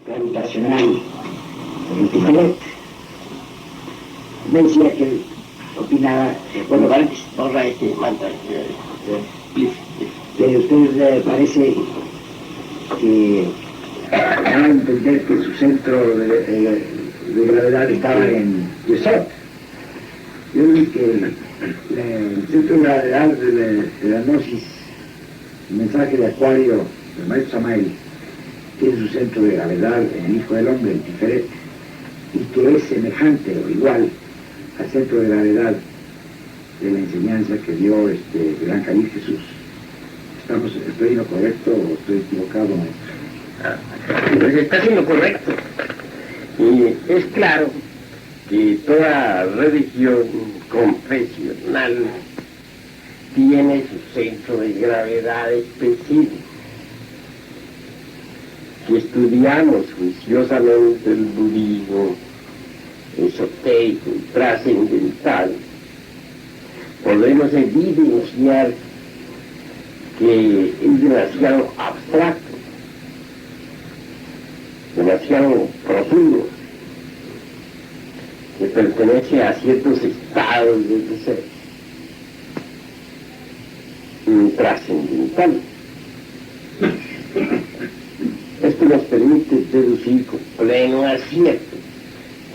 gravitacional diferente. Me decía que él opinaba, bueno, vale, borra este mantra, que a usted le parece que van a entender que su centro de gravedad estaba en Yesod. Yo vi que el centro de gravedad de la gnosis, el mensaje de Acuario, del maestro Samael, tiene su centro de gravedad en el Hijo del Hombre, en Tiferet, y que es semejante o igual al centro de gravedad de la enseñanza que dio el gran Caliz Jesús. ¿Estoy en lo correcto o estoy equivocado, maestro? Pues está siendo correcto. Y es claro que toda religión confesional tiene su centro de gravedad específico. Si estudiamos juiciosamente el budismo esotérico y trascendental, podemos evidenciar que es demasiado abstracto, demasiado profundo, que pertenece a ciertos estados del ser trascendental. Esto nos permite deducir con pleno acierto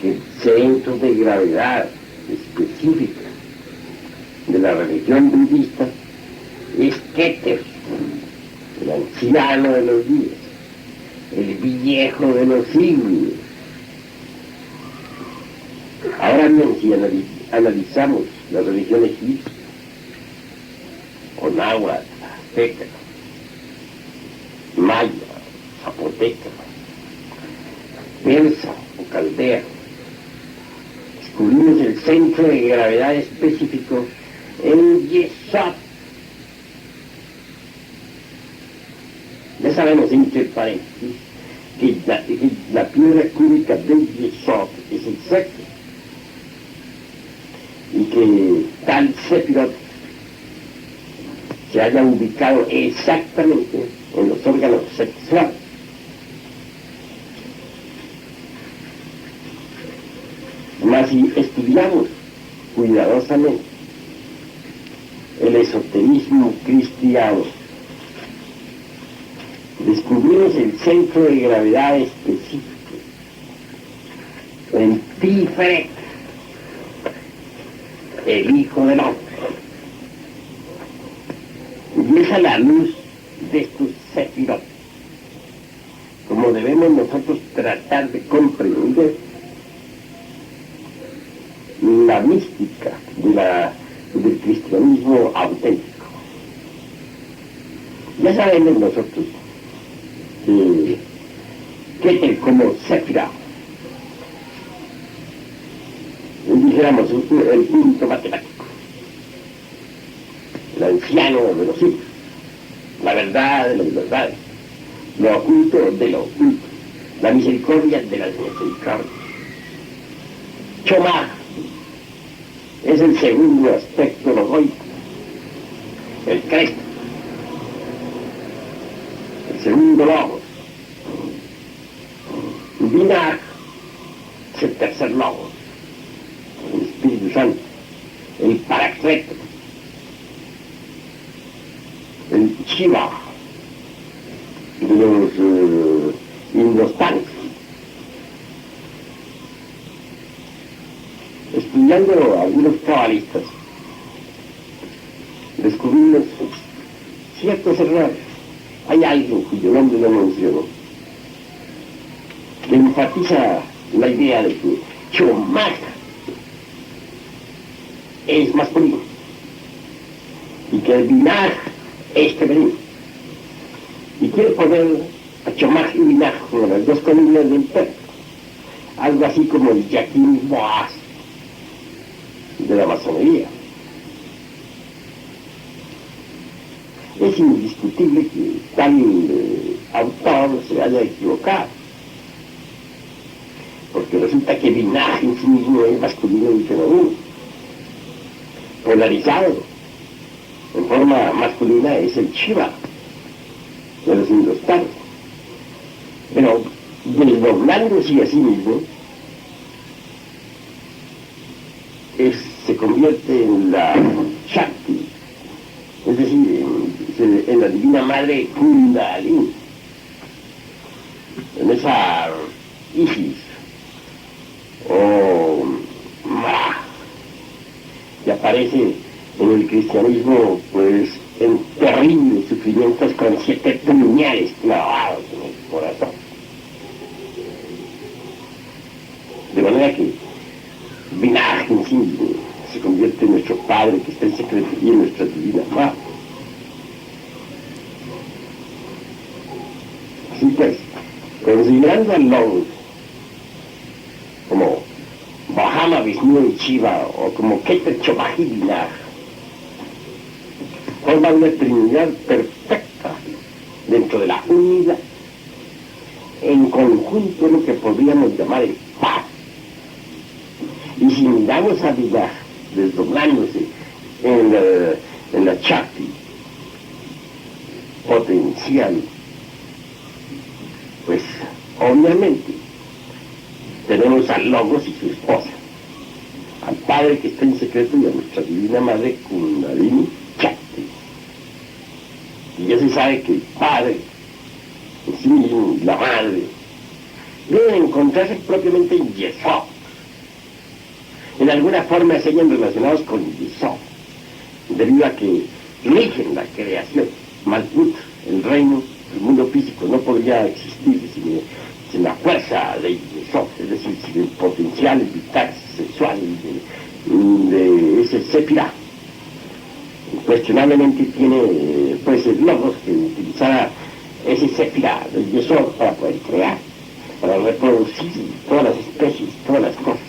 que el centro de gravedad específica de la religión budista es Keter, el anciano de los días, el viejo de los siglos. Ahora bien, si analizamos la religión egipcia, o náhuatl, azteca, maya, zapoteca, persa o caldea, descubrimos el centro de gravedad específico en Yesod. Ya sabemos, entre paréntesis, que la piedra cúbica de Yesod es el sexo, y que tal Sefirot se haya ubicado exactamente en los órganos sexuales. Mas si estudiamos cuidadosamente el esoterismo cristiano, descubrimos el centro de gravedad específico en Tiferet, el Hijo del Hombre. Y es a la luz de estos sefirot como debemos nosotros tratar de comprender la mística del cristianismo auténtico. Ya sabemos nosotros que como Sefirah, dijéramos el punto matemático, el anciano de los siglos, la verdad de las verdades, lo oculto de lo oculto, la misericordia de las misericordias. Chomá es el segundo aspecto logoico, el Cristo, el segundo logos. Binah es el tercer logos, el Espíritu Santo, el Paracleto, el Shiva de los indostanes. Estudiando a algunos cabalistas, descubrimos ciertos errores. Hay algo cuyo nombre no menciono, que enfatiza la idea de que Chomaj es masculino y que el Binah es femenino. Y quiere poner a Chomaj y Binah como las dos columnas del perro, algo así como el Yaquín Boaz de la masonería. Es indiscutible que tal autor se haya equivocado, porque resulta que Binah en sí mismo es masculino y femenino, polarizado. En forma masculina es el Shiva de los indostanes, pero desdoblándose a sí mismo, se convierte en la Shakti, es decir, en la divina madre Kundalini, en esa Isis o Mara, que aparece en el cristianismo pues en terribles sufrimientos con 7 puñales clavados en el corazón. De manera que Vinaja en sí mismo se convierte en nuestro Padre que está en secreto y en nuestra divina madre. Así pues, considerando al Lord como Brahma, Vishnu y Shiva, o como Keter Chobaji Vinaja, forma una trinidad perfecta dentro de la unidad, en conjunto lo que podríamos llamar el paz. Y si miramos a Vinaja desdoblándose en la Shakti potencial, pues obviamente tenemos al Logos y su esposa, al Padre que está en secreto y a nuestra divina madre Kundalini Shakti. Y ya se sabe que el Padre en sí mismo y la madre deben encontrarse propiamente en Yesod. En alguna forma se hallan relacionados con Yesod, debido a que rigen la creación. Malkut, el reino, el mundo físico, no podría existir sin la fuerza de Yesod, es decir, sin el potencial vital, sexual de ese Sefirah. Incuestionablemente tiene pues el Logos que utilizará ese Sefirah del Yesod para poder crear, para reproducir todas las especies, todas las cosas,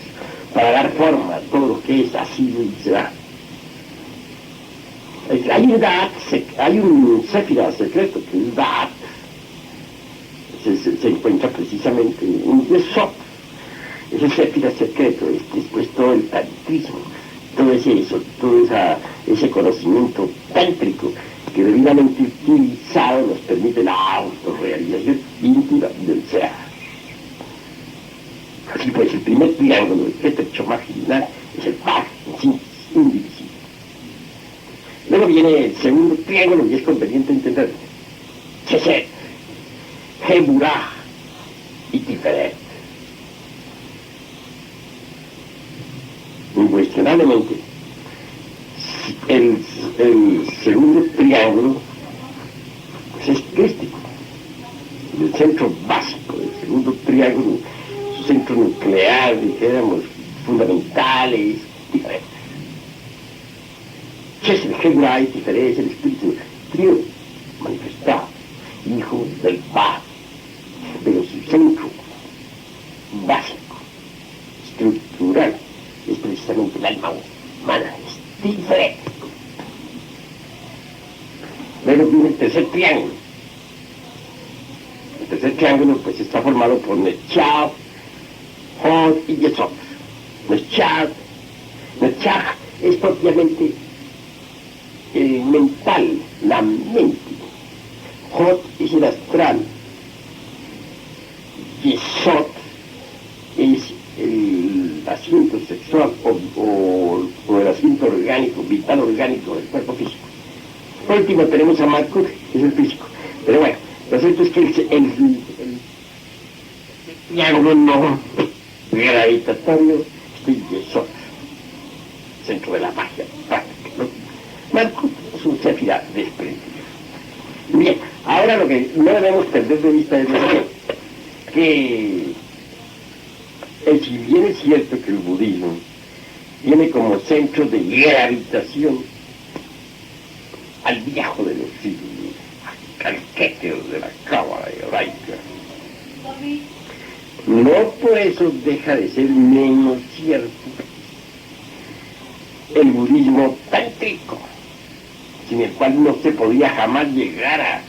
para dar forma a todo lo que es, ha sido y será. Hay un Sefirah secreto que es Da'at, se encuentra precisamente en Yesod. Ese Sefirah secreto es pues todo el tantrismo, todo ese conocimiento tántrico que debidamente utilizado nos permite la autorrealización íntima del ser. Así pues, el primer triángulo de Keter Chobaji Vinaja es el par en sí, indivisible. Luego viene el segundo triángulo y es conveniente entender Chesed, Geburah y Tiferet. Incuestionablemente, el segundo triángulo pues es crístico. El centro básico del segundo triángulo, su centro nuclear, dijéramos, fundamentales, diferentes. Chesed, Geburah y Tiferet es el espíritu trío manifestado, hijo del Padre, pero su centro básico, estructural, es precisamente el alma humana, es diferente. Luego viene el tercer triángulo. El tercer triángulo pues está formado por Netzach, Hod y Yesod. Netzach es propiamente el mental, la mente. Hod es el astral. Yesod es el asiento sexual o el asiento orgánico, vital orgánico del cuerpo físico. Por último tenemos a Malkut, que es el físico. Pero bueno, lo cierto es que el triángulo no gravitatorio es el Yesod, centro de la magia práctica, ¿no? Malkut es un Sefirah desprendido. Bien, ahora lo que no debemos perder de vista es que si bien es cierto que el budismo tiene como centro de gravitación al viejo de los siglos, al Keter de la Cábala hebraica, no por eso deja de ser menos cierto el budismo tántrico, sin el cual no se podía jamás llegar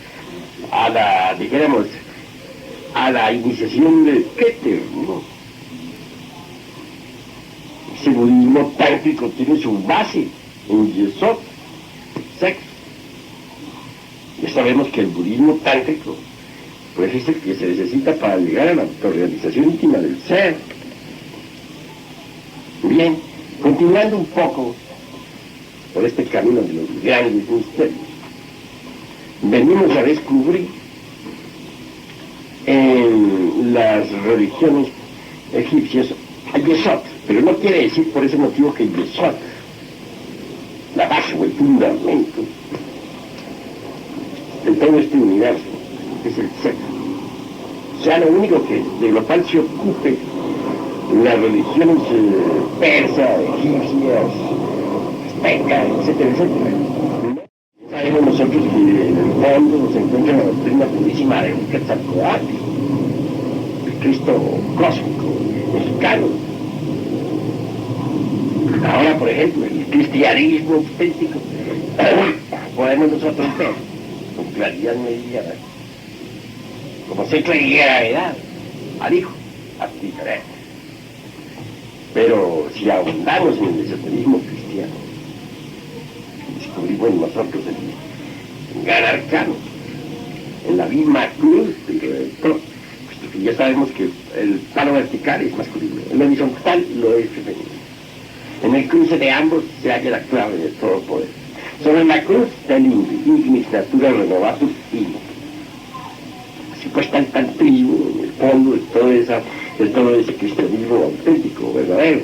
a la, dijéramos, a la iniciación del Keter, ¿no? Ese budismo tántrico tiene su base en Yesod, sexo. Ya sabemos que el budismo tántrico pues es el que se necesita para llegar a la autorrealización íntima del ser. Bien, continuando un poco por este camino de los grandes misterios, venimos a descubrir en las religiones egipcias a Yesod, pero no quiere decir por ese motivo que Yesod, la base o el fundamento de todo este universo, es el ser. O sea, lo único que de lo cual se ocupe las religiones persas, egipcias, aztecas, etcétera, etcétera. Sabemos nosotros que en el fondo se encuentra la doctrina purísima de un Quetzalcóatl, el Cristo cósmico, mexicano. Ahora, por ejemplo, el cristianismo auténtico, podemos nosotros ver con claridad meridiana, como se creía gravedad al Hijo, diferente. Pero si ahondamos en el esoterismo cristiano, descubrimos nosotros el gran arcano, en la misma cruz del Redentor, puesto que ya sabemos que el plano vertical es masculino, el horizontal lo es femenino. En el cruce de ambos se halla la clave de todo poder. Sobre la cruz está el ignis natura renovatur illo. Así pues está el tantrismo en el fondo de todo ese cristianismo auténtico, verdadero.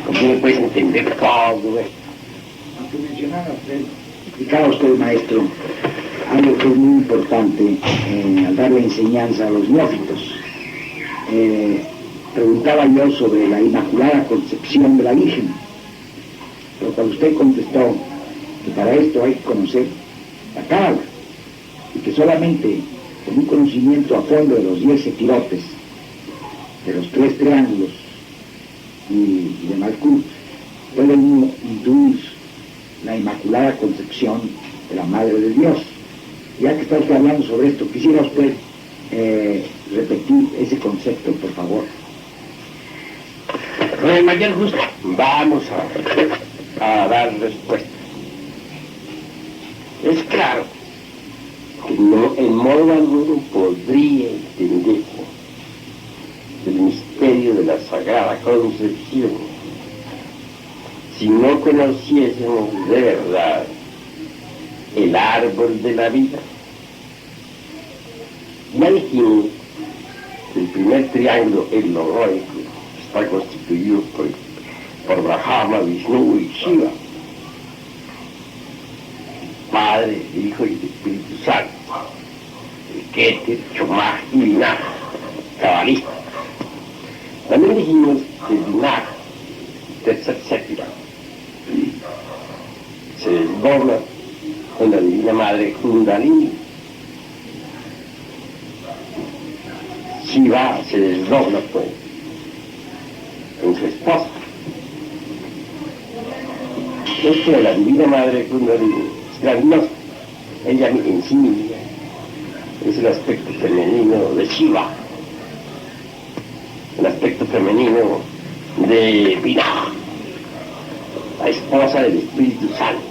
¿Cómo uno puede entender todo esto? Aunque mencionaba usted, explicaba usted, maestro, algo que es muy importante al darle enseñanza a los neófitos. Preguntaba yo sobre la Inmaculada Concepción de la Virgen, pero cuando usted contestó que para esto hay que conocer la Cábala, y que solamente con un conocimiento a fondo de los 10 sefirotes, de los 3 triángulos y de Malkut, puede uno intuir la Inmaculada Concepción de la Madre de Dios. Ya que está usted hablando sobre esto, quisiera usted repetir ese concepto, por favor. Con el mayor gusto vamos a dar respuesta. Es claro que no, en modo alguno podría entenderse el misterio de la Sagrada Concepción si no conociésemos de verdad el árbol de la vida. Ya dijimos que el primer triángulo etnográfico está constituido por Brahma, Vishnu y Shiva, Padre, Hijo y Espíritu Santo, el Keter, Chomaj y Binah, cabalista. También dijimos que Binah, tercer sétima, se desdobla con la Divina Madre Kundalini. Shiva se desdobla pues en su esposa. Esto de la Divina Madre Kundalini es grandioso. Ella en sí misma es el aspecto femenino de Shiva, el aspecto femenino de Binah, la esposa del Espíritu Santo.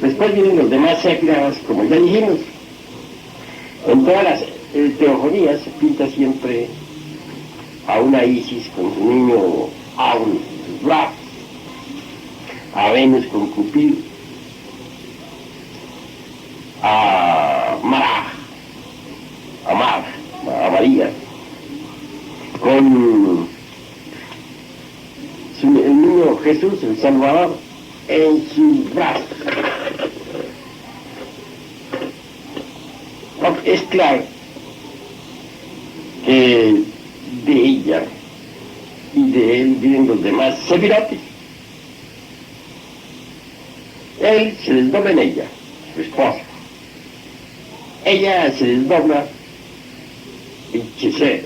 Después vienen los demás séfiras, como ya dijimos. En todas las teogonías se pinta siempre a una Isis con su niño Aun en sus brazos, a Venus con Cupido, a Maraj, a María, con el niño Jesús, el Salvador, en sus brazos. Es claro que de ella y de él vienen los demás sefirotes. Él se desdobla en ella, su esposa. Ella se desdobla en Chesed,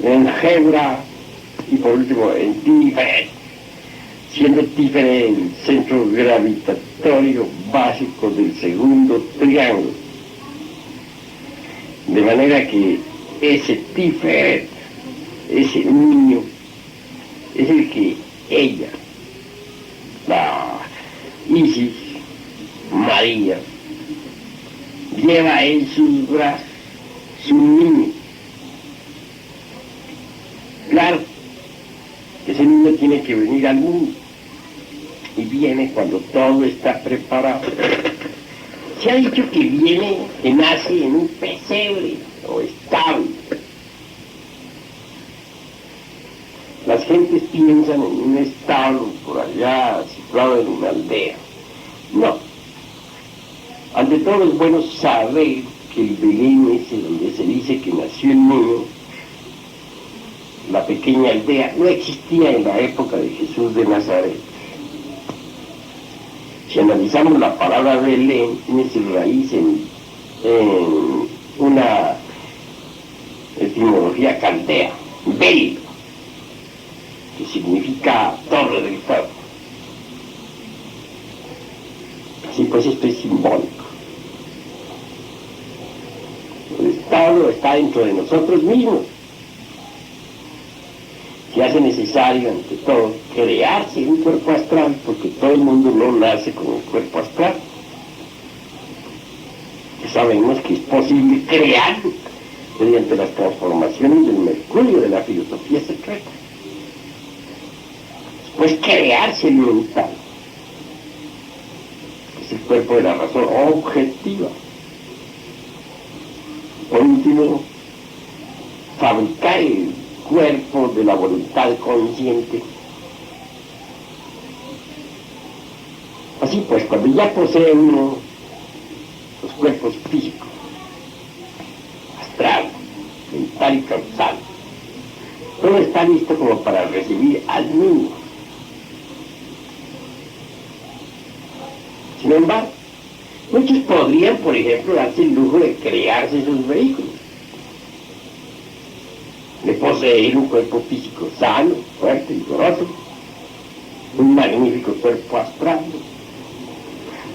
en Gebra y por último en Tiferet, siendo Tiferet el centro gravitatorio básico del segundo triángulo. De manera que ese Tiferet, ese niño, es el que ella, Isis, María, lleva en sus brazos su niño. Claro, ese niño tiene que venir al mundo y viene cuando todo está preparado. Se ha dicho que viene, que nace en un pesebre o establo. Las gentes piensan en un establo por allá, situado en una aldea. No. Ante todo es bueno saber que el Belén ese donde se dice que nació el niño, la pequeña aldea, no existía en la época de Jesús de Nazaret. Si analizamos la palabra Belén, tiene su raíz en una etimología caldea, Bel, que significa torre del fuego. Así pues esto es simbólico. El establo está dentro de nosotros mismos. Se hace necesario, ante todo, crearse un cuerpo astral, porque todo el mundo no nace con un cuerpo astral. Sabemos que es posible crearlo mediante las transformaciones del mercurio de la filosofía secreta. Pues crearse el mental, que es el cuerpo de la razón objetiva. Por último, fabricar el cuerpo de la voluntad consciente. Así pues, cuando ya posee uno los cuerpos físicos, astral, mental y causal, todo está listo como para recibir al niño. Sin embargo, muchos podrían, por ejemplo, darse el lujo de crearse sus vehículos, de poseer un cuerpo físico sano, fuerte, vigoroso, un magnífico cuerpo astral,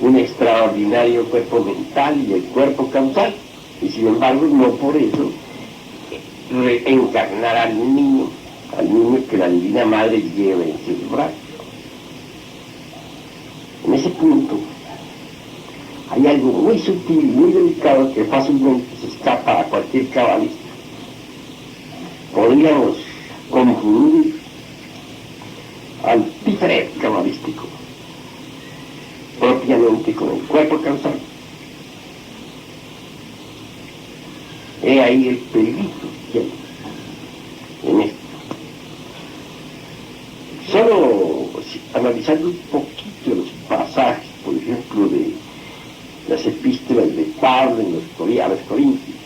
un extraordinario cuerpo mental y el cuerpo causal, y sin embargo no por eso reencarnar al niño que la Divina Madre lleva en sus brazos. En ese punto hay algo muy sutil y muy delicado que fácilmente se escapa a cualquier cabalista. Podríamos confundir al Tiferet cabalístico propiamente con el cuerpo causal. He ahí el peligro en esto. Solo analizando un poquito los pasajes, por ejemplo, de las epístolas de Pablo a los Corintios,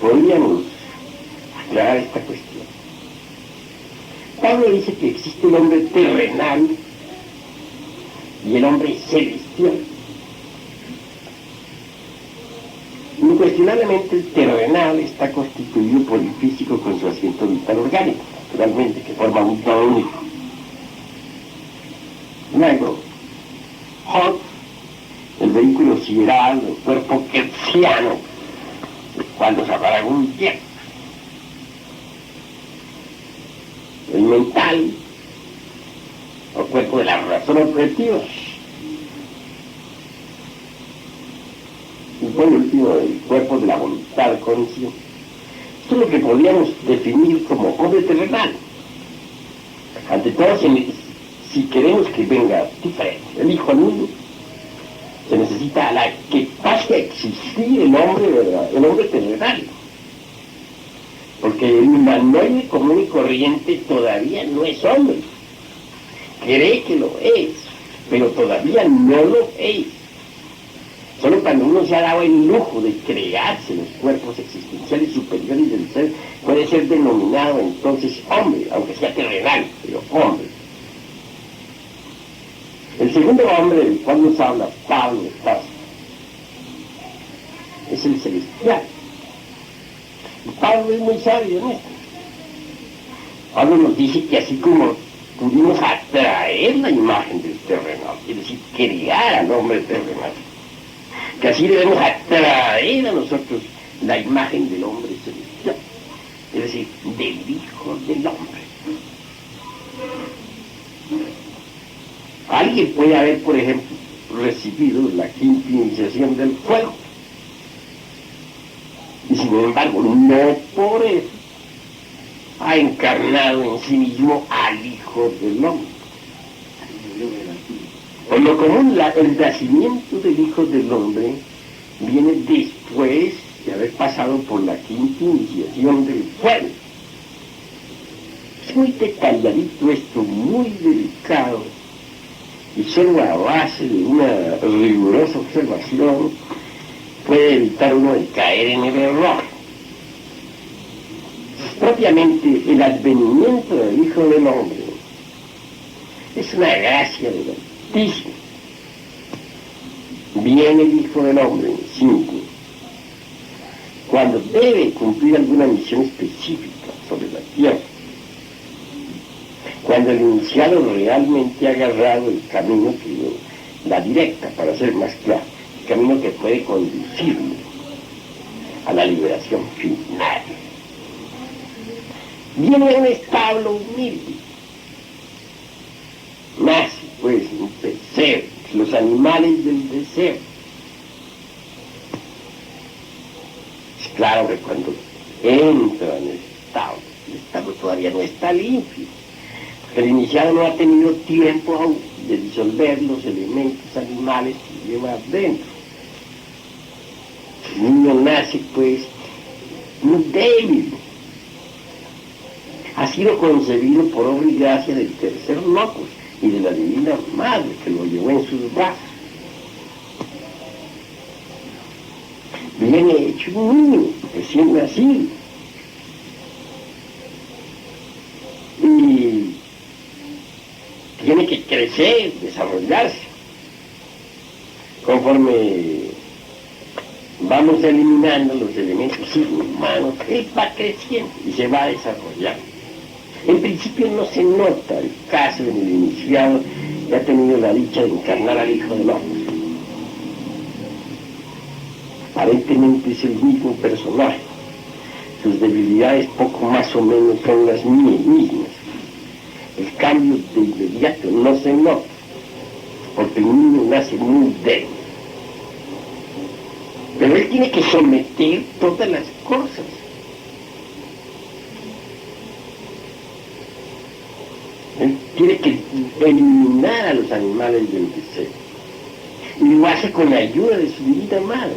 podríamos aclarar esta cuestión. Pablo dice que existe el hombre terrenal y el hombre celestial. Incuestionablemente el terrenal está constituido por el físico con su asiento vital orgánico, naturalmente, que forma un todo único. Luego, Hot, el vehículo sideral, el cuerpo querciano, cuando se apaga un tiempo. El mental, o cuerpo de la razón objetiva. Y por último, el cuerpo de la voluntad consciente. Esto es lo que podríamos definir como hombre terrenal. Ante todo, si queremos que venga diferente, el hijo al mundo, se necesita que pase a existir el hombre terrenal. Porque el humanoide común y corriente todavía no es hombre. Cree que lo es, pero todavía no lo es. Solo cuando uno se ha dado el lujo de crearse los cuerpos existenciales superiores del ser, puede ser denominado entonces hombre, aunque sea terrenal, pero hombre. El segundo hombre del cual nos habla Pablo de Tarso es el celestial. Y Pablo es muy sabio en esto. Pablo nos dice que así como pudimos atraer la imagen del terrenal, es decir, crear al hombre terrenal, que así debemos atraer a nosotros la imagen del hombre celestial, es decir, del Hijo del Hombre. Alguien puede haber, por ejemplo, recibido la quinta iniciación del fuego, y sin embargo, no por eso ha encarnado en sí mismo al Hijo del Hombre. Por lo común, el nacimiento del Hijo del Hombre viene después de haber pasado por la quinta iniciación del fuego. Es muy detalladito esto, muy delicado, y solo a base de una rigurosa observación puede evitar uno de caer en el error. Propiamente el advenimiento del Hijo del Hombre es una gracia del Altísimo. Viene el Hijo del Hombre en 5, cuando debe cumplir alguna misión específica sobre la tierra, cuando el iniciado realmente ha agarrado el camino que la directa, para ser más claro, el camino que puede conducirlo a la liberación final. Viene un establo humilde, nace pues un pesebre, los animales del deseo. Es claro que cuando entra en el establo todavía no está limpio. El iniciado no ha tenido tiempo aún de disolver los elementos animales que lleva dentro. El niño nace pues muy débil. Ha sido concebido por obra y gracia del tercer locus y de la divina madre que lo llevó en sus brazos. Viene hecho un niño recién nacido. Y tiene que crecer, desarrollarse. Conforme vamos eliminando los elementos inhumanos, él va creciendo y se va desarrollando. En principio no se nota el caso en el iniciado que ha tenido la dicha de encarnar al Hijo del Hombre. Aparentemente es el mismo personaje. Sus debilidades poco más o menos son las mismas. El cambio de inmediato no se nota, porque el niño nace muy débil. Pero él tiene que someter todas las cosas. Él tiene que eliminar a los animales del deseo. Y lo hace con la ayuda de su divina madre,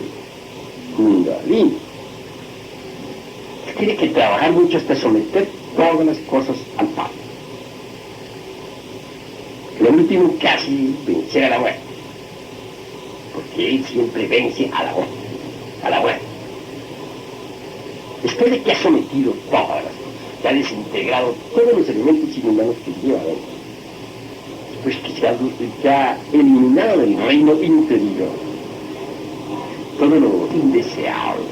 Kundalini. Él tiene que trabajar mucho hasta someter todas las cosas al Padre. Lo último casi vencer a la muerte, porque él siempre vence a la muerte. Después de que ha sometido todas las cosas, que ha desintegrado todos los elementos inhumanos que lleva dentro, después que ha eliminado del reino interior todo lo indeseable,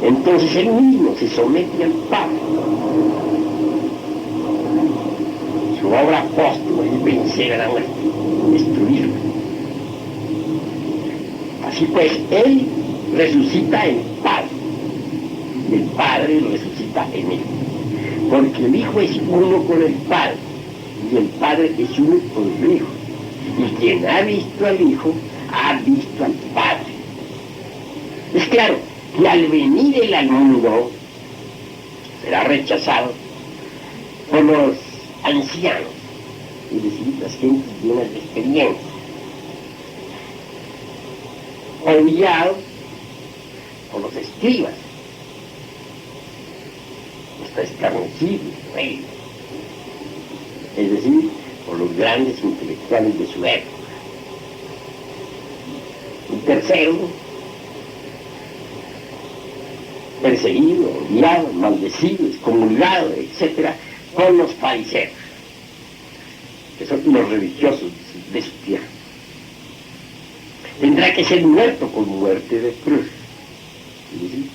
entonces él mismo se somete al Padre. Su obra póstuma es vencer a la muerte, destruirla. Así pues, él resucita en el Padre, y el Padre resucita en él, porque el Hijo es uno con el Padre, y el Padre es uno con el Hijo, y quien ha visto al Hijo, ha visto al Padre. Es claro que al venir él al mundo, será rechazado por los ancianos, es decir, las gentes llenas de experiencia, odiado por los escribas, está escarnecido, rey, es decir, por los grandes intelectuales de su época. Y tercero, perseguido, odiado, maldecido, excomulgado, etc., por los fariseos, que son los religiosos de su tierra. Tendrá que ser muerto con muerte de cruz. ¿Sí?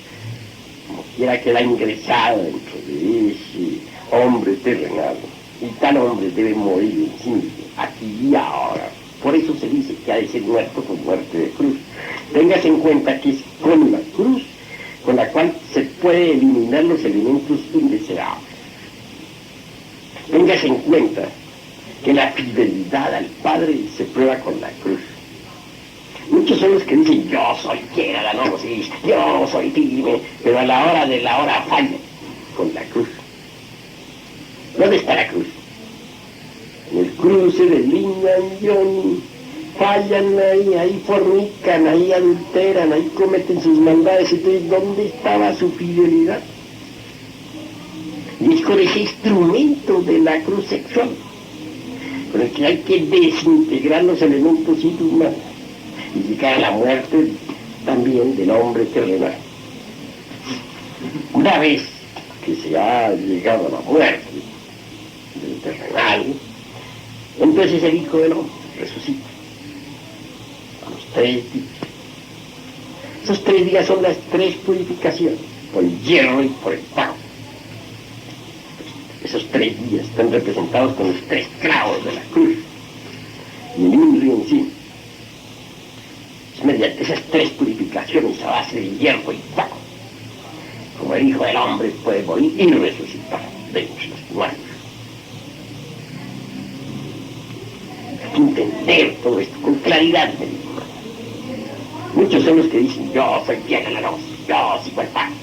Como quiera que la ha ingresado dentro de ese hombre terrenal. Y tal hombre debe morir en sí mismo, aquí y ahora. Por eso se dice que ha de ser muerto con muerte de cruz. Téngase en cuenta que es con la cruz con la cual se puede eliminar los elementos indeseables. Téngase en cuenta que la fidelidad al Padre se prueba con la cruz. Muchos son los que dicen, yo soy fiel a la gnosis, yo soy firme, pero a la hora de la hora fallan con la cruz. ¿Dónde está la cruz? En el cruce de Lina y Johnny. Fallan ahí fornican, ahí adulteran, ahí cometen sus maldades. Entonces, ¿dónde estaba su fidelidad? Y es con ese instrumento de la cruz sexual con el que hay que desintegrar los elementos humanos y llegar a la muerte también del hombre terrenal. Una vez que se ha llegado a la muerte del terrenal, entonces el Hijo del Hombre resucita a los 3 días. Esos 3 días son las 3 purificaciones, por el hierro y por el fuego. Esos 3 días están representados con los 3 clavos de la cruz y el INRI en sí. Es mediante esas 3 purificaciones a base de hierro y fuego como el Hijo del Hombre puede morir y resucitar de entre los muertos. Hay que entender todo esto con claridad, me digo. Muchos son los que dicen, yo soy fiel a la gnosis, yo sigo el Padre.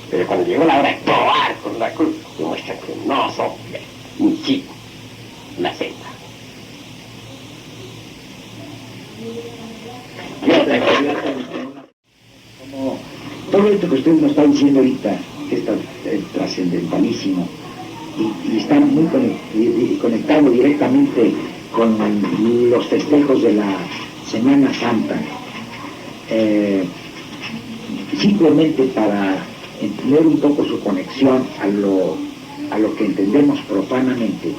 Pero cuando llegó la hora de probar con la cruz, demuestran que no son fieles, ni siguen la senda. Como todo esto que usted nos está diciendo ahorita, que es trascendentalísimo, y está muy conectado directamente con los festejos de la Semana Santa, simplemente para entender un poco su conexión a lo que entendemos profanamente,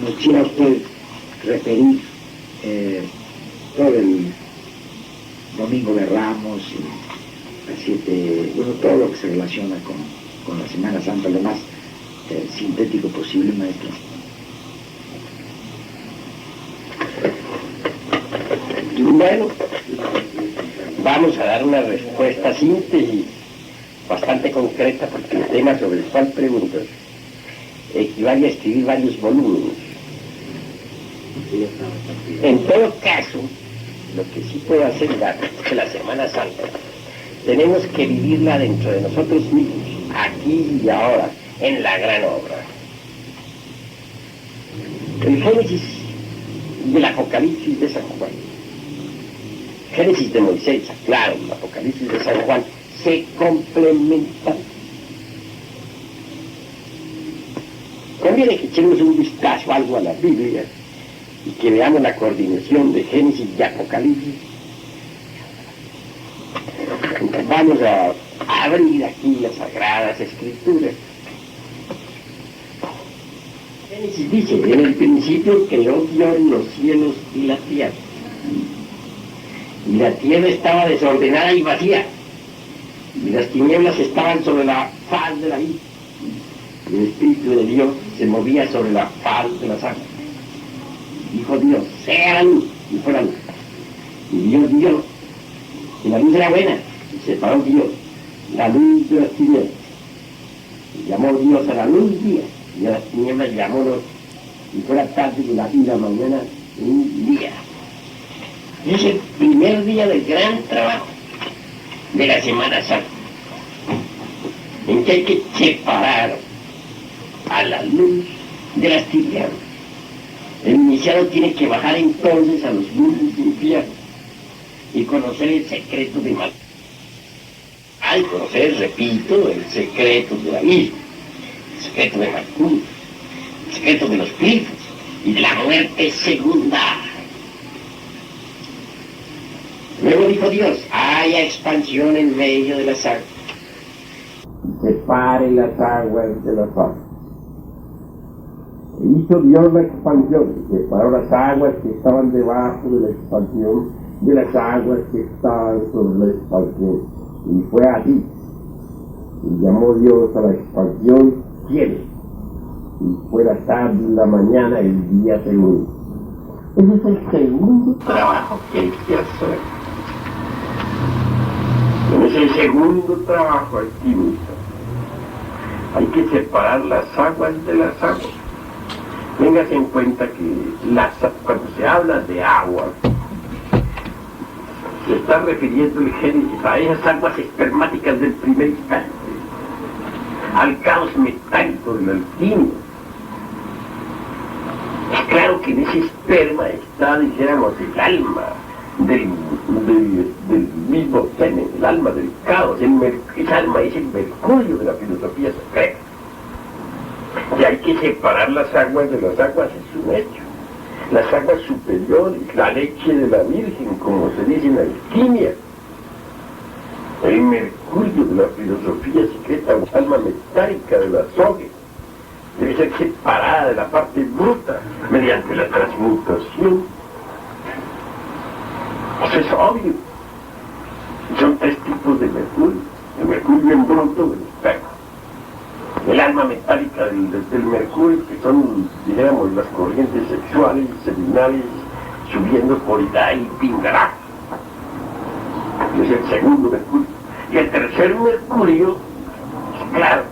nos quisiera usted referir todo el Domingo de Ramos y todo lo que se relaciona con la Semana Santa, lo más sintético posible, maestro. Bueno, vamos a dar una respuesta síntesis bastante concreta, porque el tema sobre el cual preguntas equivale a escribir varios volúmenes. En todo caso, lo que sí puedo asegurar es que la Semana Santa tenemos que vivirla dentro de nosotros mismos, aquí y ahora, en la gran obra. El Génesis del Apocalipsis de San Juan, Génesis de Moisés, claro, el Apocalipsis de San Juan, se complementan. Conviene que echemos un vistazo algo a la Biblia y que veamos la coordinación de Génesis y Apocalipsis. Entonces vamos a abrir aquí las Sagradas Escrituras. Génesis dice, en el principio creó Dios los cielos y la tierra. Y la tierra estaba desordenada y vacía, y las tinieblas estaban sobre la faz de la vida, y el Espíritu de Dios se movía sobre la faz de las aguas. Dijo Dios, sea la luz, y fue la luz. Y Dios vio que la luz era buena, y separó Dios la luz de las tinieblas. Y llamó Dios a la luz día, y a las tinieblas llamó noche. Y fue la tarde y la mañana un día. Es el primer día del gran trabajo de la Semana Santa, en que hay que separar a la luz de las tinieblas. El iniciado tiene que bajar entonces a los mundos del infierno y conocer el secreto de mal. Al conocer, repito, el secreto de la vida, el secreto de Malkut, el secreto de los glifos y de la muerte segunda. Luego dijo Dios, haya expansión en medio de las aguas. Separe las aguas de las aguas. E hizo Dios la expansión, y separó las aguas que estaban debajo de la expansión de las aguas que estaban sobre la expansión. Y fue así. Y llamó Dios a la expansión cielo. Y fue la tarde y la mañana el día segundo. Ese es el segundo trabajo que hay que hacer. Es el segundo trabajo alquimista. Hay que separar las aguas de las aguas. Téngase en cuenta que cuando se habla de agua, se está refiriendo el Génesis a esas aguas espermáticas del primer instante, al caos metálico de la alquimia. Es claro que en ese esperma está, dijéramos, el alma del mismo género, el alma del caos. Esa alma es el mercurio de la filosofía secreta. Y hay que separar las aguas de las aguas en su hecho. Las aguas superiores, la leche de la Virgen, como se dice en la alquimia. El mercurio de la filosofía secreta, o alma metálica de la sogue, debe ser separada de la parte bruta mediante la transmutación. Eso es obvio. Son tres tipos de mercurio. El mercurio en bruto del espejo. El alma metálica del mercurio, que son, digamos, las corrientes sexuales, seminales, subiendo por Ida y Pingará. Es el segundo mercurio. Y el tercer mercurio, claro,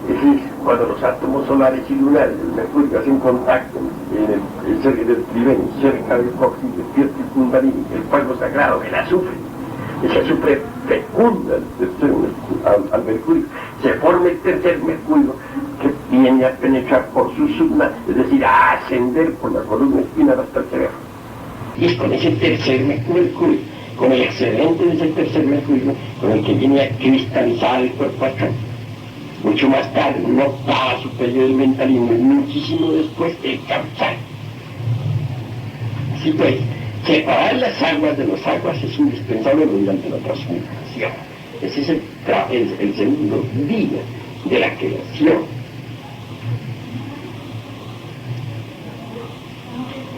es cuando los átomos solares y lunares del mercurio hacen contacto en el trirene, cerca del cóccix, despierta el kundalini, el fuego sagrado, el azufre. Ese azufre fecunda al mercurio. Se forma el tercer mercurio que viene a penetrar por su summa, es decir, a ascender por la columna espinal hasta el cerebro. Y es con ese tercer mercurio, con el excedente de ese tercer mercurio, con el que viene a cristalizar el cuerpo astral. Mucho más tarde, una octava superior del mentalismo, muchísimo después el causal. Así pues, separar las aguas de las aguas es indispensable mediante la transmutación. Ese es el segundo día de la creación.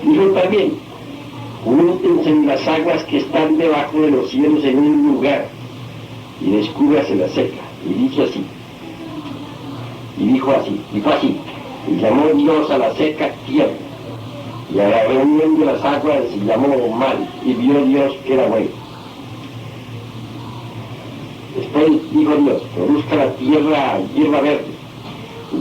Dijo también, úntense en las aguas que están debajo de los cielos en un lugar y descúbrase la seca. Y dice así. Y dijo fue así, y llamó Dios a la seca tierra, y a la reunión de las aguas llamó mar, y vio Dios que era bueno. Después dijo Dios, produzca la tierra hierba verde,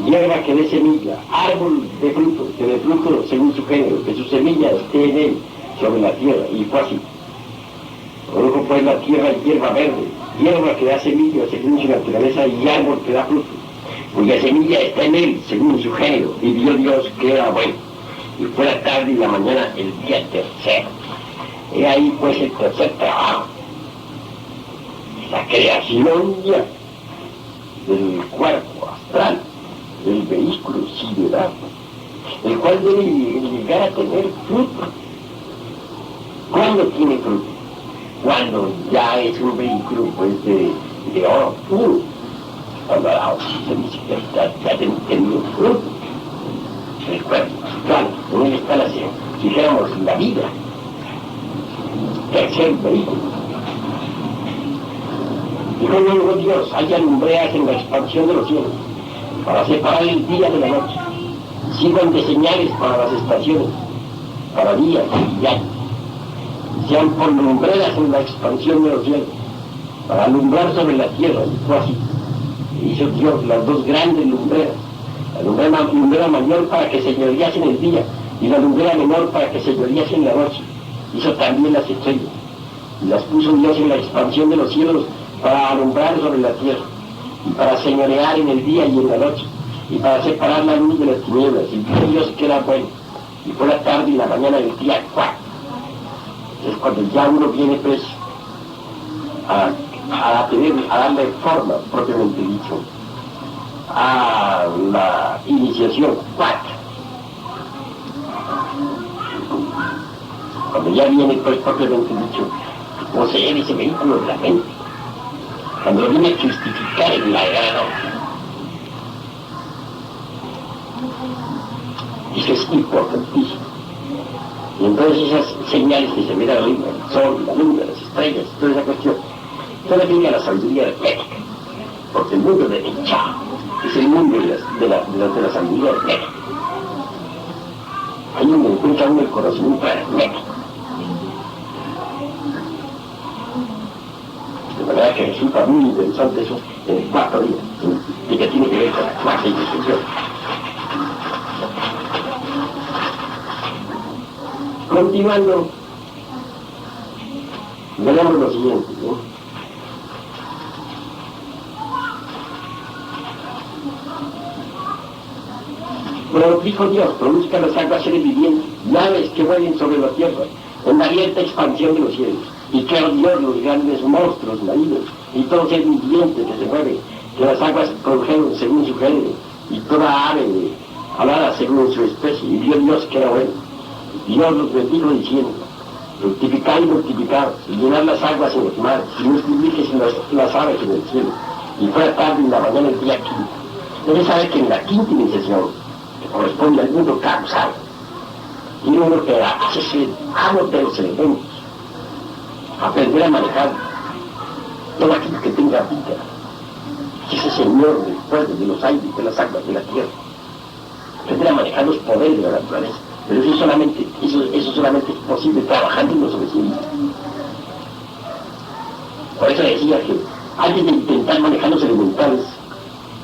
hierba que dé semilla, árbol de fruto, que dé fruto según su género, que su semilla esté en él, sobre la tierra, y fue así. Produjo pues la tierra hierba verde, hierba que da semilla según su naturaleza, y árbol que da fruto, cuya semilla está en él, según su género, y vio Dios que era bueno. Y fue la tarde y la mañana el día tercero. He ahí pues el tercer trabajo. La creación ya del cuerpo astral, del vehículo sideral, el cual debe llegar a tener fruto. ¿Cuándo tiene fruto? Cuando ya es un vehículo pues de oro puro. Cuando se dice que ya tenido fruto el cuerpo astral, en él está dijéramos, la vida, tercer vehículo. Dijo luego Dios, haya lumbreas en la expansión de los cielos, para separar el día de la noche, sirvan de señales para las estaciones, para días y años, sean por lumbreras en la expansión de los cielos, para alumbrar sobre la tierra, y fue así. Hizo Dios las dos grandes lumbreras, la lumbrera mayor para que señorease en el día y la lumbrera menor para que señorease en la noche. Hizo también las estrellas y las puso Dios en la expansión de los cielos para alumbrar sobre la tierra y para señorear en el día y en la noche y para separar la luz de las tinieblas. Y vio Dios que era bueno, y fue la tarde y la mañana del día 4. Es cuando ya uno viene pues a darle forma, propiamente dicho, a la iniciación 4. Cuando ya viene, pues, propiamente dicho, poseer ese vehículo de la mente. Cuando viene a justificar en la edad. Eso es importantísimo. Y entonces esas señales que se ven arriba, el sol, la luna, las estrellas, toda esa cuestión, toda viene a la sabiduría hermética, porque el mundo de Chá es el mundo de la sabiduría hermética. Ahí donde encuentra uno el conocimiento hermético. De manera que resulta muy interesante eso en el 4 días, y que tiene que ver con la clase y discusión. Continuando, veremos lo siguiente, ¿no? Pero dijo Dios, produzca las aguas seres vivientes, naves que vuelen sobre la tierra, en la abierta expansión de los cielos, y creó Dios los grandes monstruos marinos, y todo ser viviente que se mueve, que las aguas produjeron según su género, y toda ave alada según su especie, y vio Dios que era bueno. Dios los bendijo diciendo, fructificad y multiplicados, y llenad las aguas en los mares, y multipliquéis las aves en el cielo. Y fue la tarde y la mañana el día quinto. Debes saber que en la quinta iniciación, que corresponde al mundo causal, tiene uno que hace ser amo de los elementos, aprender a manejar todo aquello que tenga vida, que es el Señor del fuego, de los aires, de las aguas, de la tierra, aprender a manejar los poderes de la naturaleza. Pero eso solamente es posible trabajando en los obedecientes. Por eso decía que antes de intentar manejar los elementales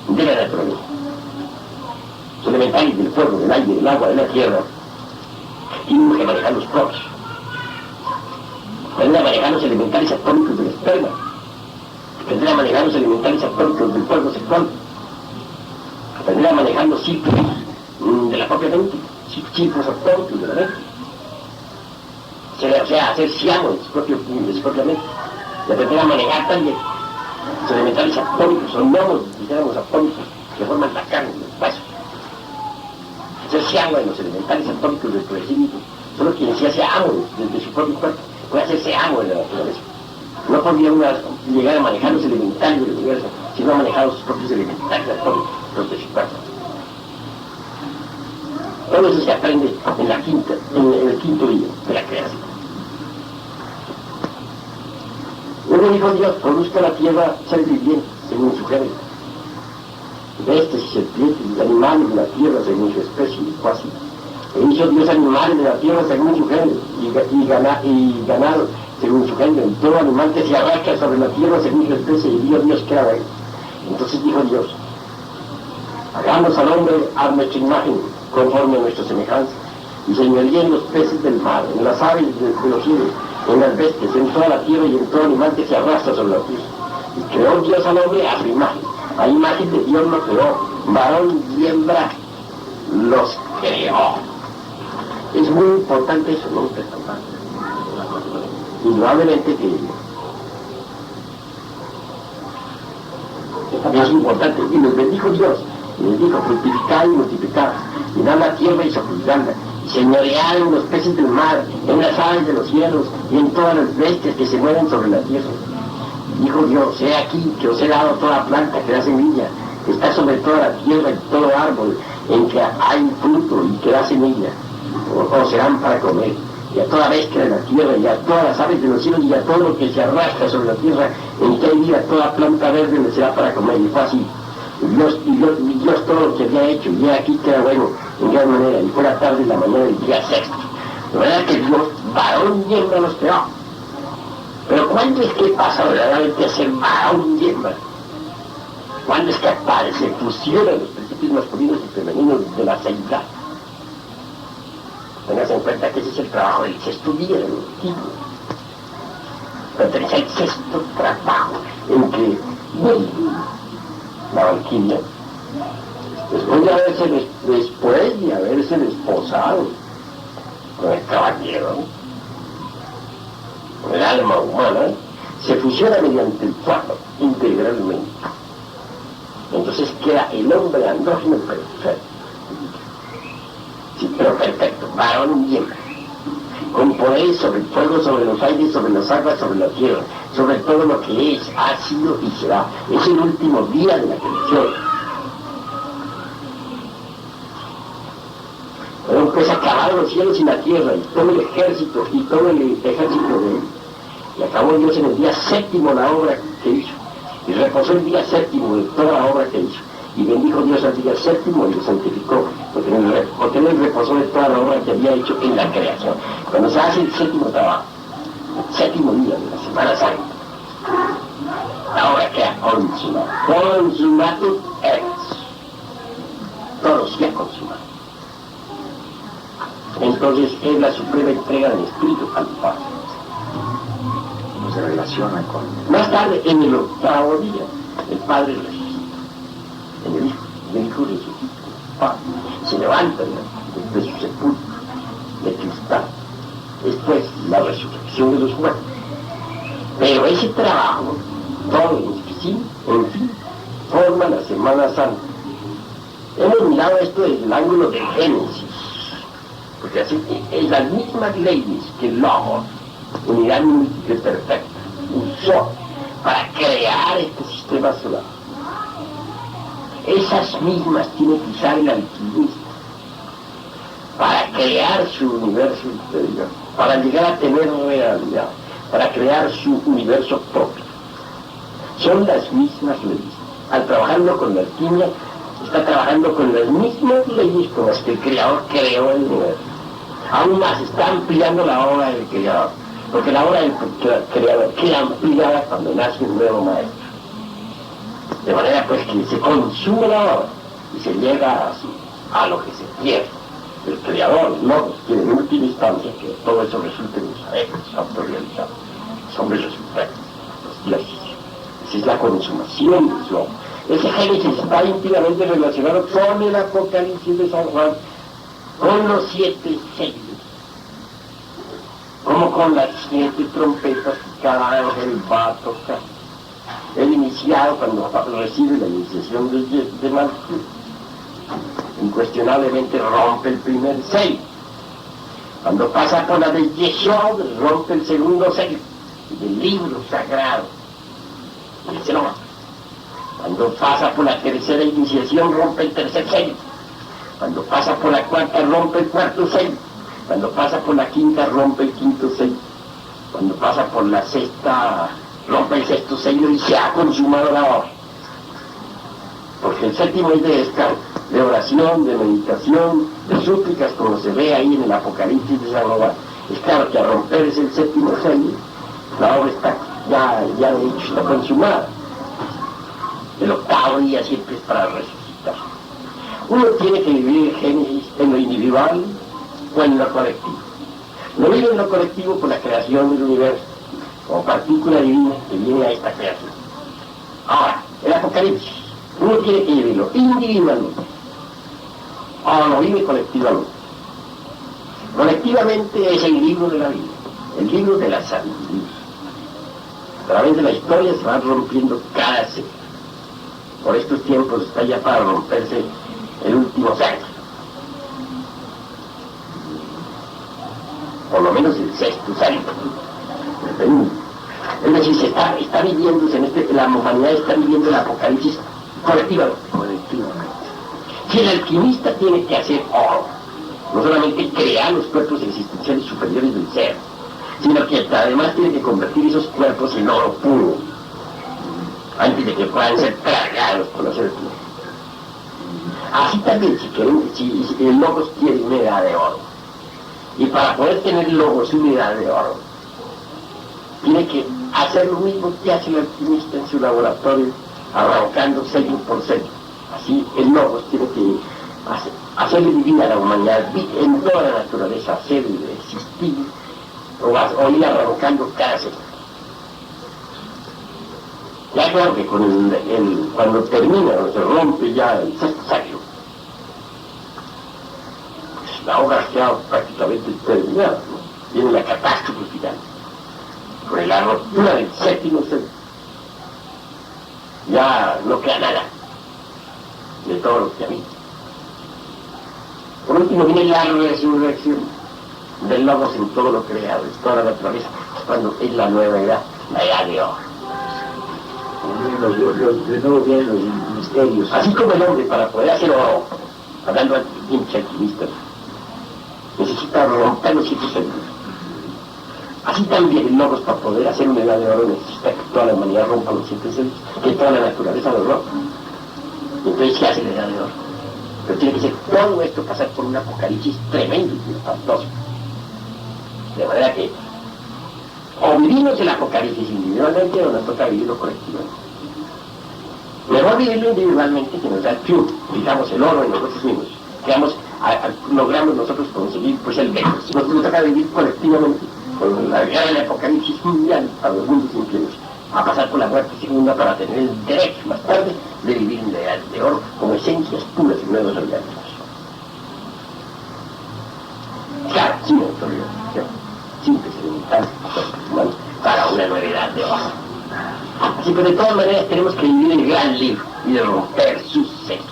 de la naturaleza, los elementales del fuego, del aire, del agua, de la tierra, tienen que manejar los propios. Aprender a manejar los elementales atómicos del esperma, aprender a manejar los elementales atómicos del fuego sexual, aprender a manejar los ciclos de la propia mente, ciclos atómicos de la mente, o sea, hacer siamo de su propia mente, y aprender a manejar también los elementales atómicos, o gnomos, dijéramos atómicos, que forman la carne, los huesos. Hacer siamo de los elementales atómicos del crecimiento. Solo quien se hace amo de su propio cuerpo puede hacerse amo de la naturaleza. No podría uno llegar a manejar los elementales del universo si no ha manejado sus propios elementales atómicos, los de su cuerpo. Todo eso se aprende en el quinto día de la creación. Luego dijo Dios, produzca la tierra seres vivientes según su género, bestias y serpientes y animales de la tierra según su especie, y fue así. E hizo Dios animales de la tierra según su género, y ganado según su género, y todo animal que se arrastra sobre la tierra según su especie, y vio Dios que era bueno. Entonces dijo Dios, hagamos al hombre a nuestra imagen, conforme a nuestra semejanza, y señoríen los peces del mar, en las aves de los cielos, en las bestias, en toda la tierra y en todo animal que se arrastra sobre la tierra. Y creó Dios al hombre a su imagen. A imagen de Dios lo creó, varón y hembra los creó. Es muy importante eso, ¿no? Indudablemente que es importante. Y les bendijo Dios, y les dijo, fructificad y multiplicad, llenad la tierra y sojuzgadla, y señoread en los peces del mar, en las aves de los cielos, y en todas las bestias que se mueven sobre la tierra. Dijo Dios, he aquí que os he dado toda planta que da semilla, que está sobre toda la tierra y todo árbol en que hay fruto y que da semilla, o serán para comer, y a toda bestia de la tierra, y a todas las aves de los cielos, y a todo lo que se arrastra sobre la tierra, en que hay vida, toda planta verde le será para comer. Y fue así. Y Dios todo lo que había hecho, y aquí que era bueno en gran manera, y fue la tarde y la mañana del día sexto. De verdad que Dios, varón y hembra los creó. Pero ¿cuándo es que pasa verdaderamente a ser varón y hembra? ¿Cuándo es que aparece, fusionan los principios masculinos y femeninos de la seidad? Tengas en cuenta que ese es el trabajo del sexto día del antiguo. Pertenece al sexto trabajo en que la Valquiria, después de haberse desposado con el caballero, con el alma humana, se fusiona mediante el fuego integralmente. Entonces queda el hombre andrógino perfecto. Sí, pero perfecto, varón y hembra, con poder sobre el fuego, sobre los aires, sobre las aguas, sobre la tierra, sobre todo lo que es, ha sido y será. Es el último día de la creación. Pero pues acabaron los cielos y la tierra, y todo el ejército de él. Y acabó Dios en el día séptimo la obra que hizo. Y reposó el día séptimo de toda la obra que hizo. Y bendijo Dios al día séptimo y lo santificó, porque en él reposó de toda la obra que había hecho en la creación. Cuando se hace el séptimo trabajo, el séptimo día de la Semana Santa, la obra queda consumada. Consumatum est. Todo se ha consumado. Entonces es la suprema entrega del espíritu al Padre. No se relaciona con... Más tarde, en el octavo día, el Padre resucita. En el Hijo resucita. El Padre se levanta de su sepulcro, de cristal. Después, la resurrección de los muertos. Pero ese trabajo, todo en fin, forma la Semana Santa. Hemos mirado esto desde el ángulo del Génesis, porque así es las mismas leyes que el Logos, unidad múltiple perfecta, usó para crear este sistema solar. Esas mismas tiene que usar el alquimista para crear su universo interior, para llegar a tener realidad, para crear su universo propio. Son las mismas leyes. Al trabajarlo con la alquimia, está trabajando con las mismas leyes con las que el Creador creó el universo. Aún más, está ampliando la obra del Creador, porque la obra del Creador queda ampliada cuando nace un nuevo maestro. De manera pues que se consume la obra y se llega así a lo que se pierde. El Creador, no quiere en última instancia que todo eso resulte en los adeptos autorrealizados, los hombres supremos, los dioses. Esa es la consumación de su obra. Ese Génesis está íntimamente relacionado con el Apocalipsis de San Juan, con los 7 sellos, como con las 7 trompetas que cada ángel va a tocar. El iniciado, cuando recibe la iniciación de Malkut, incuestionablemente rompe el primer sello. Cuando pasa por la de Yeshua, rompe el segundo sello del libro sagrado. Y ese no va. Cuando pasa por la tercera iniciación, rompe el tercer sello. Cuando pasa por la cuarta, rompe el cuarto sello. Cuando pasa por la quinta, rompe el quinto sello. Cuando pasa por la sexta, rompe el sexto sello y se ha consumado la obra. Porque el séptimo es de descanso, de oración, de meditación, de súplicas, como se ve ahí en el Apocalipsis de San Juan. Es claro que al romper ese séptimo sello, la obra está ya de hecho está consumada. El octavo día siempre es para resucitar. Uno tiene que vivir el Génesis en lo individual o en lo colectivo. No vive en lo colectivo por la creación del universo, como partícula divina que viene a esta creación. Ahora, el Apocalipsis, uno tiene que vivirlo individualmente, o lo vive colectivamente. Colectivamente es el libro de la vida, el libro de la sabiduría. A través de la historia se va rompiendo cada ser. Por estos tiempos está ya para romperse el último sexto. Por lo menos el sexto sexto. Es decir, se está viviéndose la humanidad está viviendo el Apocalipsis colectivamente. Si el alquimista tiene que hacer oro, no solamente crear los cuerpos existenciales superiores del ser, sino que además tiene que convertir esos cuerpos en oro puro, antes de que puedan ser tragados por los seres humanos. Así también, si el Logos tiene una edad de oro, y para poder tener Logos una edad de oro, tiene que hacer lo mismo que hace el alquimista en su laboratorio, arrancando sello por sello. Así el Logos tiene que hacerle vivir a la humanidad en toda la naturaleza, hacerle existir, o ir arrancando cada sello. Ya claro que cuando termina o se rompe ya el sexto sello, pues la obra ha quedado prácticamente terminada, ¿no? Viene la catástrofe final, con la ruptura del séptimo sello. Ya no queda nada de todo lo que había. Por último viene la resurrección del Logos en todo lo creado, en toda la naturaleza, cuando es la nueva edad, la edad de oro. De nuevo vienen los misterios. Así como el hombre, para poder hacer oro, hablando al pinche alquimista, necesita romper los 7 sellos. Así también el Logos, para poder hacer una edad de oro, necesita que toda la humanidad rompa los 7 sellos, que toda la naturaleza los rompa. Entonces, ¿qué hace la edad de oro? Pero tiene que ser todo esto pasar por un apocalipsis tremendo y espantoso. De manera que o vivimos el apocalipsis individualmente o nos toca vivirlo colectivamente. Mejor vivirlo individualmente que nos da el triunfo, fijamos el oro en nosotros mismos, quedamos logramos nosotros conseguir pues el bien. Nos toca vivir colectivamente con la guerra del apocalipsis mundial para los mundos inferiores, a pasar por la muerte segunda para tener el derecho más tarde de vivir en la edad de oro como esencias puras y nuevos organismos. Claro, sin autorización, sin que se limitaran los cuerpos humanos para una nueva edad de oro. Así que de todas maneras tenemos que vivir el gran libro y de romper sus sellos.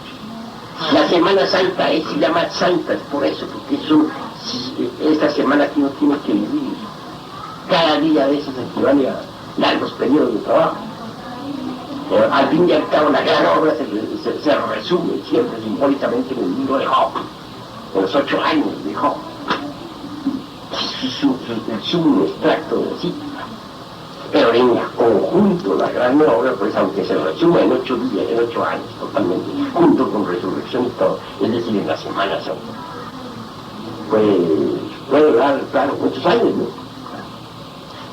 La Semana Santa se llama santa por eso, porque esta semana que uno tiene que vivir, cada día de esos equivale a largos periodos de trabajo. Al fin y al cabo la gran obra se resume siempre simbólicamente en el libro de Job, en los 8 años de Job. Es un extracto de sí. Pero en conjunto la gran obra, pues aunque se resume en 8 días, en 8 años totalmente, junto con resurrección y todo, es decir, en la Semana Santa, pues puede durar, claro, muchos años, ¿no?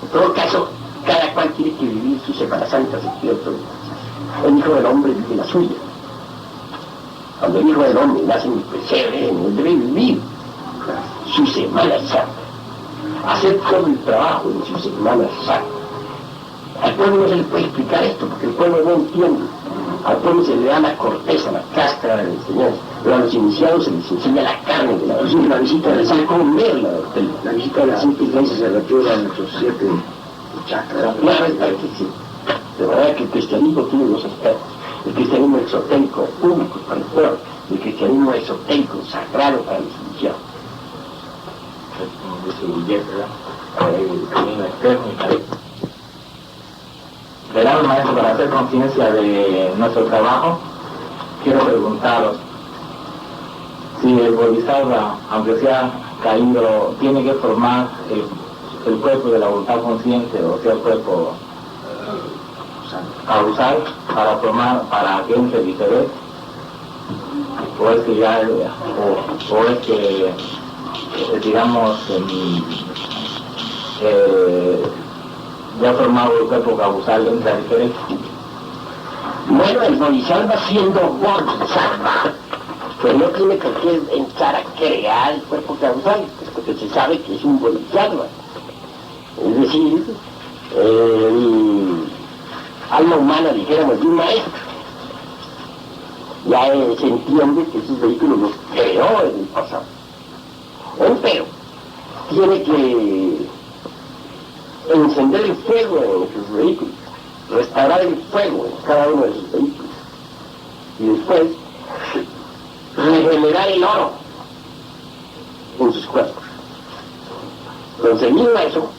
En todo caso, cada cual tiene que vivir su Semana Santa, ¿cierto? El Hijo del Hombre vive la suya. Cuando el Hijo del Hombre nace en el pesebre, él debe vivir su Semana Santa, hacer todo el trabajo en su Semana Santa. Al pueblo no se le puede explicar esto, porque el pueblo no entiende. Al pueblo se le da la corteza, la cáscara de la enseñanza, pero a los iniciados se les enseña la carne de la doctrina. La visita de la sal, cómo ver la doctrina. La visita de las 5 iglesias se refiere a nuestros 7 chakras. Claro, es que sí. De verdad que el cristianismo tiene 2 aspectos. El cristianismo exotérico, público para el pueblo, y el cristianismo esotérico, sagrado para los iniciados. Como dice Guillermo, ¿verdad? El camino externo y tal. Verán, maestro, para hacer conciencia de nuestro trabajo, quiero preguntaros si el Bodhisattva, aunque sea caído, tiene que formar el cuerpo de la voluntad consciente, o sea, el cuerpo causal, para que entre diferente, o es que ya, o es que, digamos, ya formado el cuerpo causal entra diferente. Bueno, el Bodhisattva siendo Bodhisattva, pues no tiene por qué entrar a crear el cuerpo causal, pues porque se sabe que es un Bodhisattva. Es decir, alma humana, dijéramos, de un maestro. Ya se entiende que esos vehículos los creó en el pasado. Pero tiene que encender el fuego en sus vehículos, restaurar el fuego en cada uno de sus vehículos, y después regenerar el oro en sus cuerpos. Conseguido eso,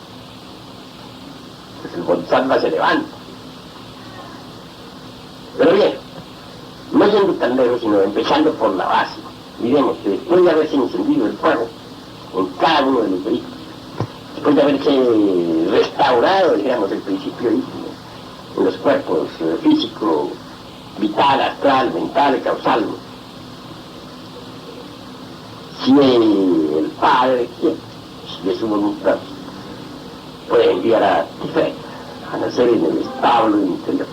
pues el Bodhisattva se levanta. Pero bien, no yendo tan lejos, sino empezando por la base, diremos que después de haberse encendido el fuego en cada uno de los vehículos, después de haberse restaurado, digamos, el principio íntimo en los cuerpos físico, vital, astral, mental, causal, si el Padre quiere, de su voluntad, puede enviar a Tiferet a nacer en el establo interior.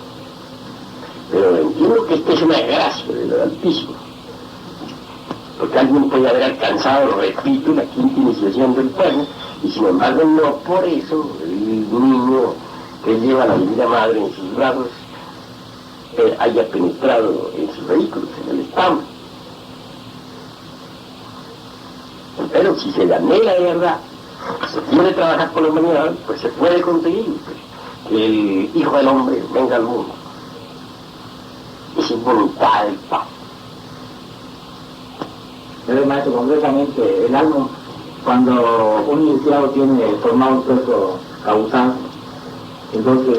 Pero entiendo que esta es una gracia del Altísimo, porque alguien puede haber alcanzado, repito, la quinta iniciación del fuego, y sin embargo no por eso el niño que lleva a la Divina Madre en sus brazos haya penetrado en sus vehículos, en el establo. Pero si se le anhela de verdad, se quiere trabajar por la humanidad, pues se puede conseguir, pues, que el Hijo del Hombre venga al mundo. Es voluntad del Padre. Pero, maestro, concretamente, el alma, cuando un iniciado tiene formado un cuerpo causal, entonces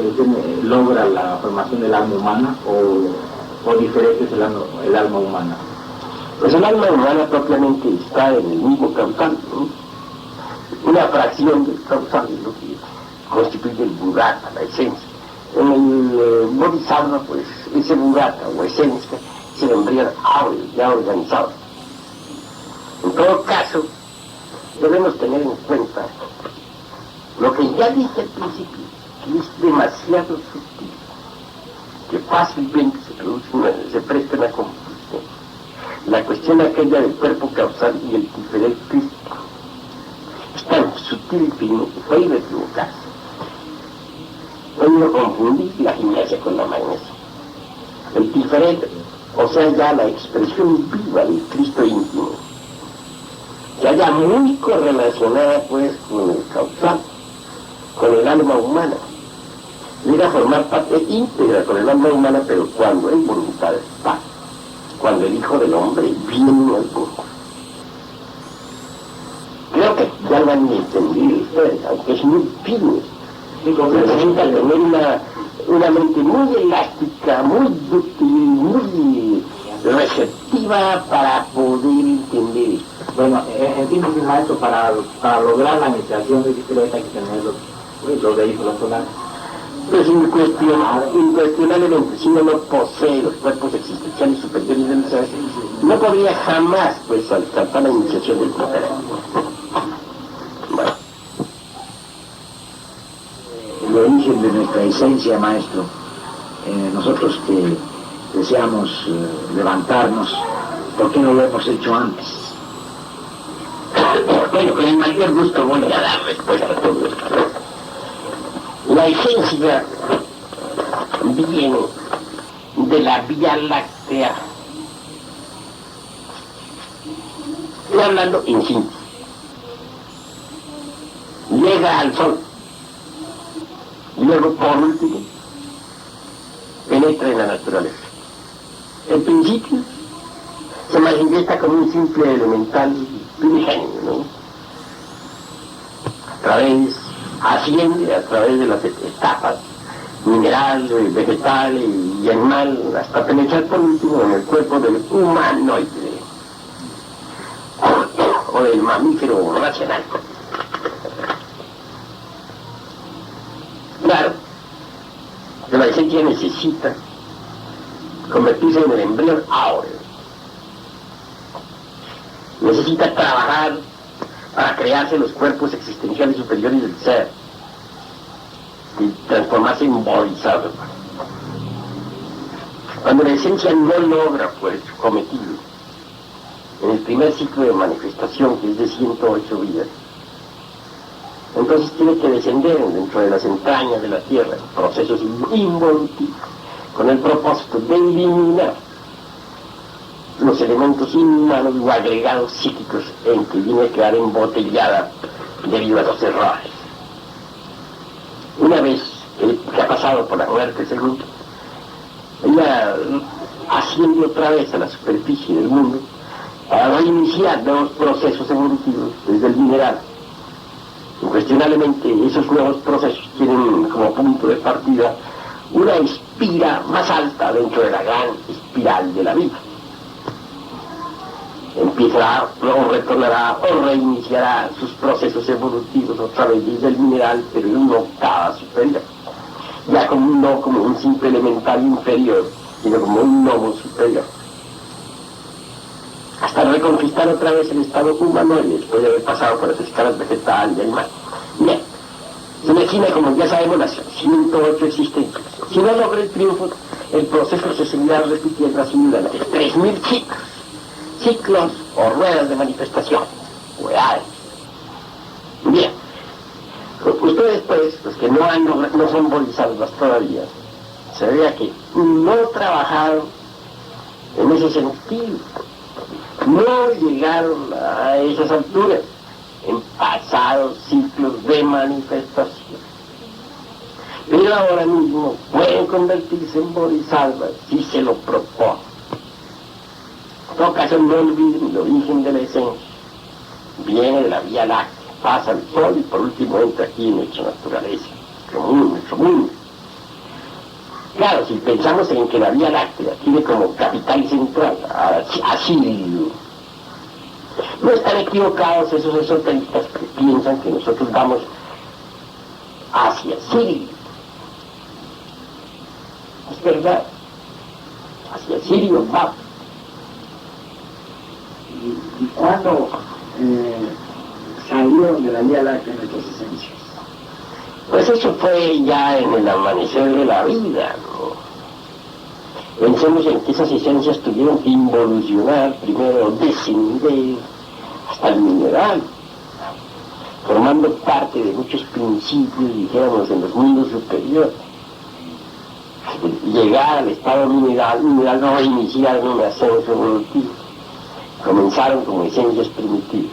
logra la formación del alma humana, o diferente es el alma humana. Pues el alma humana propiamente está en el mismo causal, ¿no? Una fracción del causal es lo que constituye el Burata, la esencia. En el Bodhisattva, pues, ese Burata o esencia se vendría ya organizado. En todo caso, debemos tener en cuenta lo que ya dije al principio, que es demasiado sutil, que fácilmente se presta una confusión. la cuestión aquella del cuerpo causal y el diferente crístico es tan sutil y fino que fue de equivocarse. Hoy no confundir la gimnasia con la magnesia. El diferente, o sea, ya la expresión viva del Cristo íntimo, se halla muy correlacionada pues con el causal, con el alma humana. Llega a formar parte íntegra con el alma humana, pero cuando hay voluntad de paz, cuando el Hijo del Hombre viene al mundo. Creo que ya lo han entendido ustedes, aunque es muy fino. Necesita tener una mente muy elástica, muy dúctil, muy receptiva para poder entender esto. Bueno, en síntesis, maestro, para lograr la iniciación de bicicleta hay que tener los vehículos solares. Pues incuestionablemente, si uno no posee los cuerpos existenciales superiores del ser, no podría jamás pues alcanzar la iniciación del poder. Bueno. El origen de nuestra esencia, maestro, nosotros que deseamos levantarnos, ¿por qué no lo hemos hecho antes? Bueno, con el mayor gusto voy a dar respuesta a todo esto. La esencia viene de la Vía Láctea. Estoy hablando en síntesis. Llega al Sol. Y luego, por último, penetra en la naturaleza. El principio se manifiesta como un simple elemental primigenio, ¿no? Asciende a través de las etapas mineral, vegetal y animal, hasta penetrar por último en el cuerpo del humanoide o del mamífero racional. Claro, que la esencia necesita convertirse en el embrión áureo. Necesita trabajar para crearse los cuerpos existenciales superiores del ser y transformarse en bodhisattva. Cuando la esencia no logra pues su cometido en el primer ciclo de manifestación, que es de 108 vidas, entonces tiene que descender dentro de las entrañas de la tierra, procesos involutivos, con el propósito de eliminar los elementos inhumanos o agregados psíquicos en que viene a quedar embotellada debido a los errores. Una vez que ha pasado por la muerte según, ella asciende otra vez a la superficie del mundo para reiniciar nuevos procesos evolutivos desde el mineral. Incuestionablemente esos nuevos procesos tienen como punto de partida una espira más alta dentro de la gran espiral de la vida. Empezará o retornará o reiniciará sus procesos evolutivos otra vez desde el mineral, pero en una octava superior. Ya no como un simple elemental inferior, sino como un gnomo superior. Hasta reconquistar otra vez el estado humanoide, después de haber pasado por las escalas vegetal y animal. Bien, se imagina, como ya sabemos, las 108 existencias. Si no logra el triunfo, el proceso se seguirá repitiendo así durante 3000 ciclos o ruedas de manifestación, reales. Bien, ustedes pues, los que no son bodhisattvas todavía, se vea que no trabajaron en ese sentido, no llegaron a esas alturas en pasados ciclos de manifestación. Pero ahora mismo pueden convertirse en bodhisattvas si se lo proponen. En todo caso, no olviden el origen de la esencia. Viene de la Vía Láctea, pasa al Sol y por último entra aquí en nuestra naturaleza, nuestro mundo. Claro, si pensamos en que la Vía Láctea tiene como capital central a Sirio, no están equivocados esos esoteristas que piensan que nosotros vamos hacia Sirio. Es verdad, hacia Sirio vamos. ¿Y cuándo salieron de la Vía Láctea nuestras esencias? Pues eso fue ya en el amanecer de la vida, ¿no? Pensemos en que esas esencias tuvieron que involucionar, primero descender hasta el mineral, formando parte de muchos principios, dijéramos, en los mundos superiores. Llegar al estado mineral no iniciaron un ascenso evolutivo, comenzaron como esencias primitivas.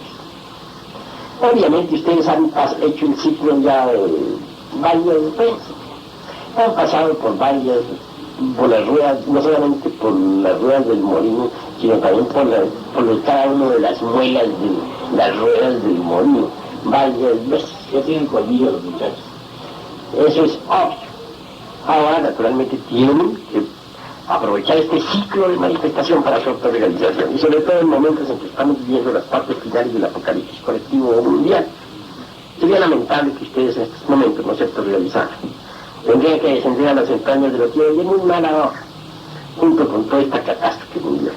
Obviamente ustedes han hecho el ciclo ya de varias veces, han pasado por las ruedas, no solamente por las ruedas del molino, sino también por cada una de las muelas de las ruedas del molino, varias veces. Ya tienen colmillos los muchachos. Eso es obvio. Ahora, naturalmente, tienen que aprovechar este ciclo de manifestación para su autorrealización, y sobre todo en momentos en que estamos viviendo las partes finales del apocalipsis colectivo mundial. Sería lamentable que ustedes en estos momentos no se autorrealizaran. Tendrían que descender a las entrañas de lo que hoy en muy mala hora, junto con toda esta catástrofe mundial.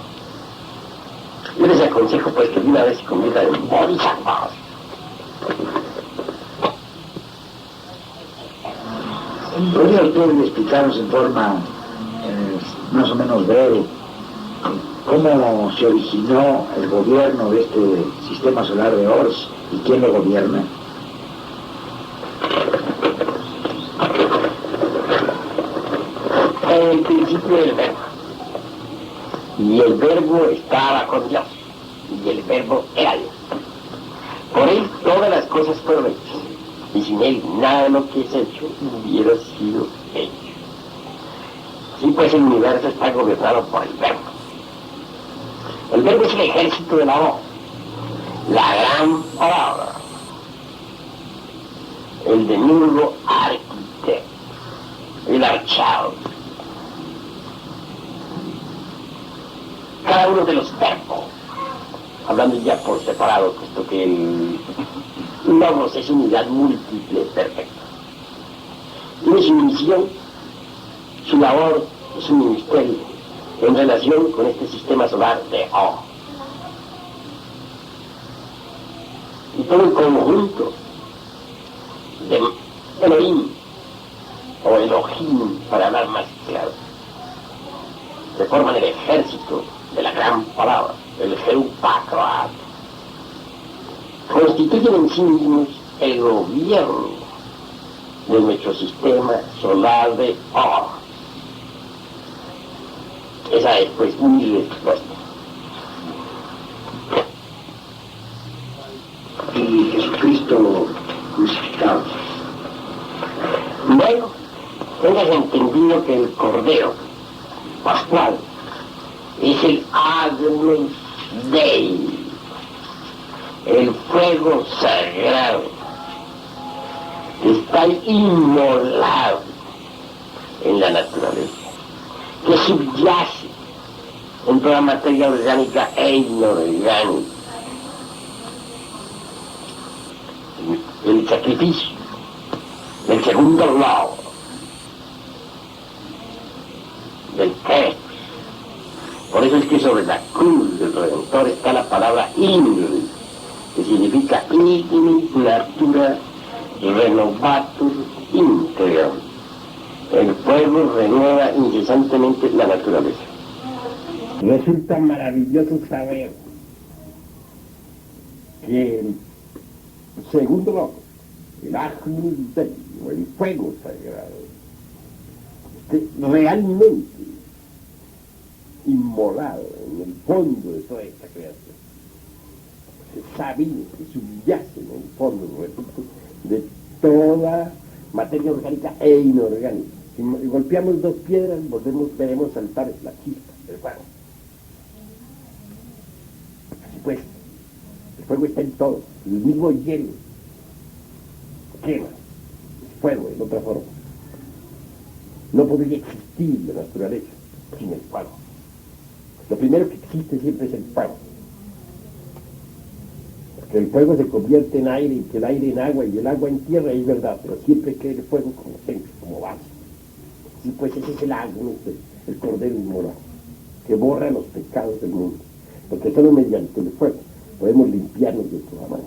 Yo les aconsejo pues que de una vez se conviertan en bodhisattvas. ¿Podría usted explicarnos en forma más o menos breve cómo se originó el gobierno de este sistema solar de Ors y quién lo gobierna? El principio del verbo. Y el verbo estaba con Dios. Y el verbo era Dios. Por él todas las cosas fueron hechas. Y sin él nada de lo que es hecho hubiera sido hecho. Sí, pues el universo está gobernado por el verbo. El verbo es el ejército de la voz, la gran palabra, el demiurgo arquitecto, el archao. Cada uno de los verbos, hablando ya por separado, puesto que el logos es unidad múltiple perfecta. Tiene su misión, su labor, su ministerio, en relación con este sistema solar de O. Y todo el conjunto de Elohim, o Elohim, para hablar más claro, se forman el ejército de la gran palabra, el Jerupacoat. Constituyen en sí mismos el gobierno de nuestro sistema solar de O. Esa es pues mi respuesta. Y Jesucristo crucificado. Bueno, tengas entendido que el Cordero Pascual es el Agnus Dei, el fuego sagrado, está inmolado en la naturaleza, que subyace en toda materia orgánica e inorgánica. El sacrificio del segundo lado del Cristo. Por eso es que sobre la cruz del Redentor está la palabra Ingrid, que significa Ignis Natura Renovatur Integrum. El fuego renueva incesantemente la naturaleza. Resulta maravilloso saber que el segundo loco, el Agnus Dei, o el fuego sagrado, realmente inmolado en el fondo de toda esta creación, sabido que subyace en el fondo de toda materia orgánica e inorgánica. Si golpeamos dos piedras, veremos saltar la chispa del fuego. Así pues, el fuego está en todo, el mismo hielo quema, es fuego en otra forma. No podría existir la naturaleza sin el fuego. Lo primero que existe siempre es el fuego. Porque el fuego se convierte en aire, y que el aire en agua, y el agua en tierra, es verdad, pero siempre queda el fuego como centro, como base. Y pues ese es el Agnus, el Cordero Inmolado, que borra los pecados del mundo. Porque solo mediante el fuego podemos limpiarnos de toda mancha.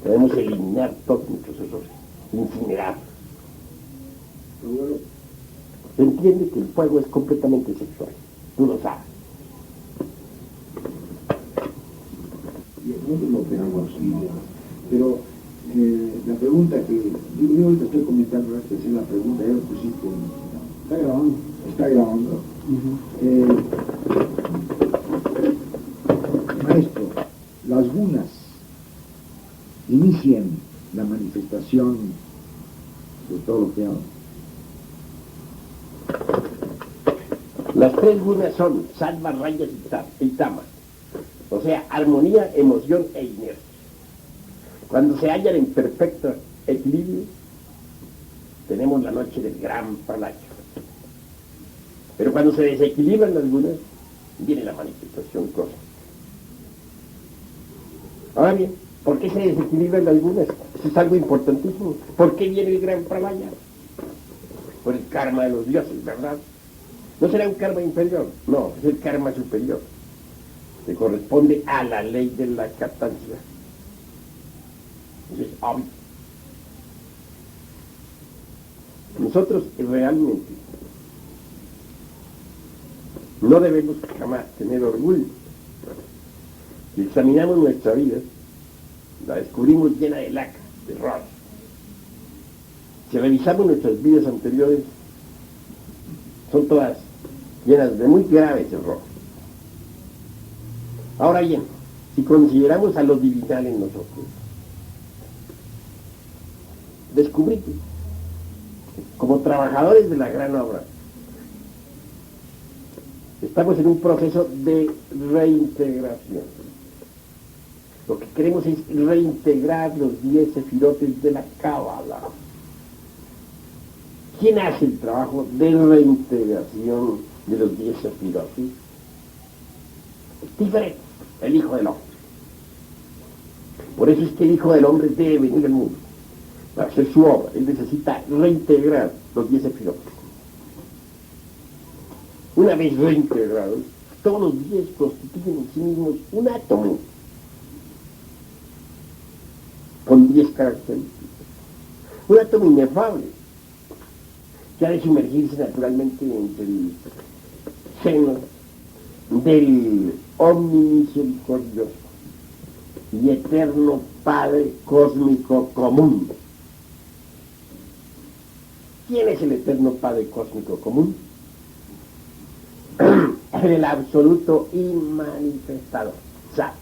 Podemos eliminar todos nuestros errores, incinerarlos. se entiende que el fuego es completamente sexual. Tú lo sabes. Nosotros lo operamos así, pero la pregunta que yo ahorita estoy comentando antes de hacer la pregunta, ya lo pusiste, está grabando. Está grabando. Maestro, las gunas inician la manifestación de todo lo que hablan. Las tres gunas son sattva, rayas y tamas. O sea, armonía, emoción e inercia. Cuando se hallan en perfecto equilibrio, tenemos la noche del gran pralaya. Pero cuando se desequilibran las gunas, viene la manifestación cósmica. Ahora bien, ¿por qué se desequilibran las gunas? Eso es algo importantísimo. ¿Por qué viene el gran pralaya? Por el karma de los dioses, ¿verdad? No será un karma inferior, no, es el karma superior, que corresponde a la ley de la captancia. Eso es obvio. Nosotros realmente no debemos jamás tener orgullo. Si examinamos nuestra vida, la descubrimos llena de lacras, de errores. Si revisamos nuestras vidas anteriores, son todas llenas de muy graves errores. Ahora bien, si consideramos a lo divinal en nosotros, descubrí que, como trabajadores de la gran obra, estamos en un proceso de reintegración. Lo que queremos es reintegrar los 10 sefirotes de la Cábala. ¿Quién hace el trabajo de reintegración de los 10 sefirotes? Tiferet, el Hijo del Hombre. Por eso es que el Hijo del Hombre debe venir al mundo para hacer su obra. Él necesita reintegrar los 10 sefirotes. Una vez reintegrados, todos los 10 constituyen en sí mismos un átomo con 10 características. Un átomo inefable que ha de sumergirse naturalmente entre el seno del omnimisericordioso y eterno Padre cósmico común. ¿Quién es el eterno Padre cósmico común? El absoluto inmanifestado, Sat.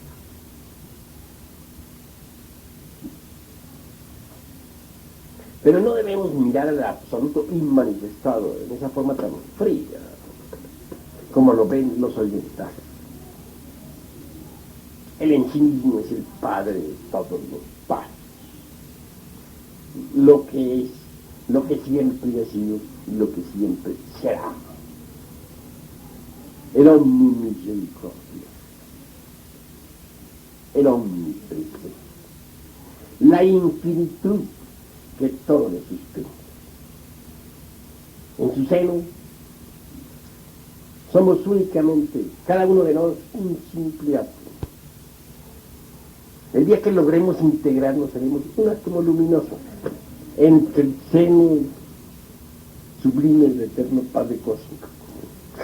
Pero no debemos mirar al absoluto inmanifestado en esa forma tan fría como lo ven los orientales. Él en sí mismo es el Padre de todos los padres. Lo que es, lo que siempre ha sido y lo que siempre será. El omnimisericordia, el omnipresente, la infinitud que todo le sustenta. En su seno somos únicamente, cada uno de nosotros, un simple átomo. El día que logremos integrarnos seremos un átomo luminoso entre el seno sublime del eterno Padre cósmico.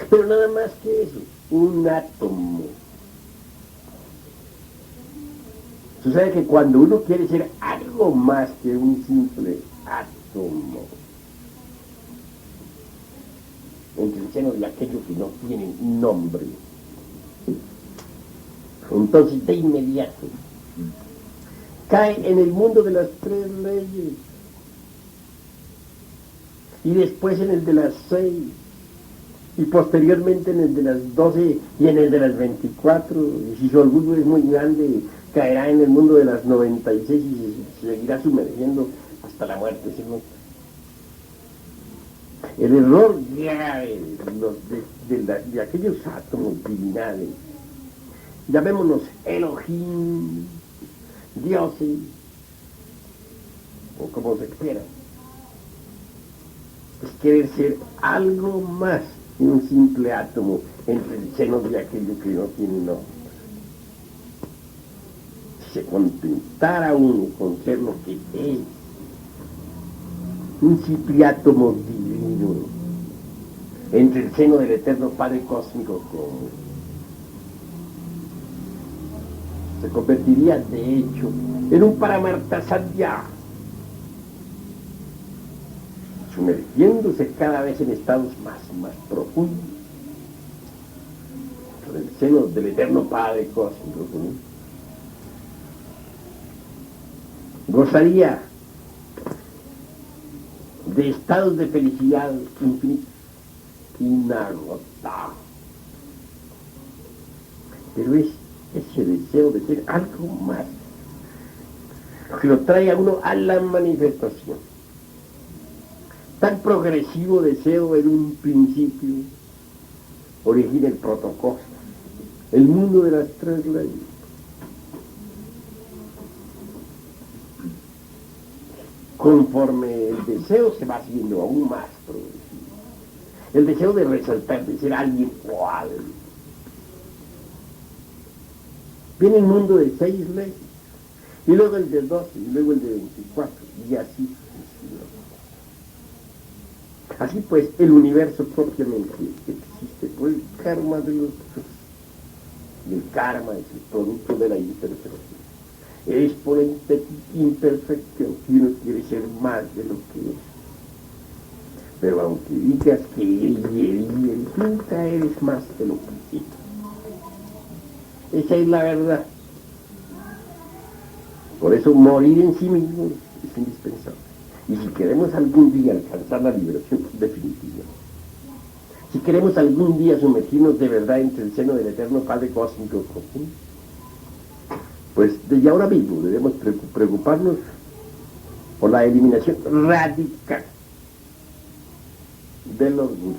Pero nada más que eso, un átomo. Sucede que cuando uno quiere ser algo más que un simple átomo, entre el seno de aquello que no tiene nombre, entonces de inmediato cae en el mundo de las 3 leyes y después en el de las 6 y posteriormente en el de las 12 y en el de las 24, y si su orgullo es muy grande, caerá en el mundo de las 96 y se seguirá sumergiendo hasta la muerte. ¿Sí? El error grave de aquellos átomos divinales, llamémonos Elohim, dioses, o como se quiera, es querer ser algo más que un simple átomo entre el seno de aquello que no tiene nombre. Si se contentara uno con ser lo que es, un simple átomo divino, entre el seno del eterno Padre Cósmico se convertiría de hecho en un Paramarta Sadhya, sumergiéndose cada vez en estados más profundos en el seno del eterno Padre Cósmico, gozaría de estados de felicidad infinita, inagotable. Pero es ese deseo de ser algo más lo que lo trae a uno a la manifestación. Tan progresivo deseo en un principio origina el protocolo, el mundo de las tres leyes. Conforme el deseo se va haciendo aún más progresivo, el deseo de resaltar, de ser alguien igual, viene el mundo de 6 leyes, y luego el de 12, y luego el de 24, y así sucesivamente. Así pues, el universo propiamente existe por el karma de los dos. Y el karma es el producto de la imperfección. Es por la imperfección que uno quiere ser más de lo que es. Pero aunque digas que él, nunca eres más de lo que es. Esa es la verdad. Por eso morir en sí mismo es indispensable. Y si queremos algún día alcanzar la liberación definitiva, si queremos algún día sumergirnos de verdad entre el seno del eterno Padre Cósmico común, pues desde ahora mismo debemos preocuparnos por la eliminación radical del orgullo.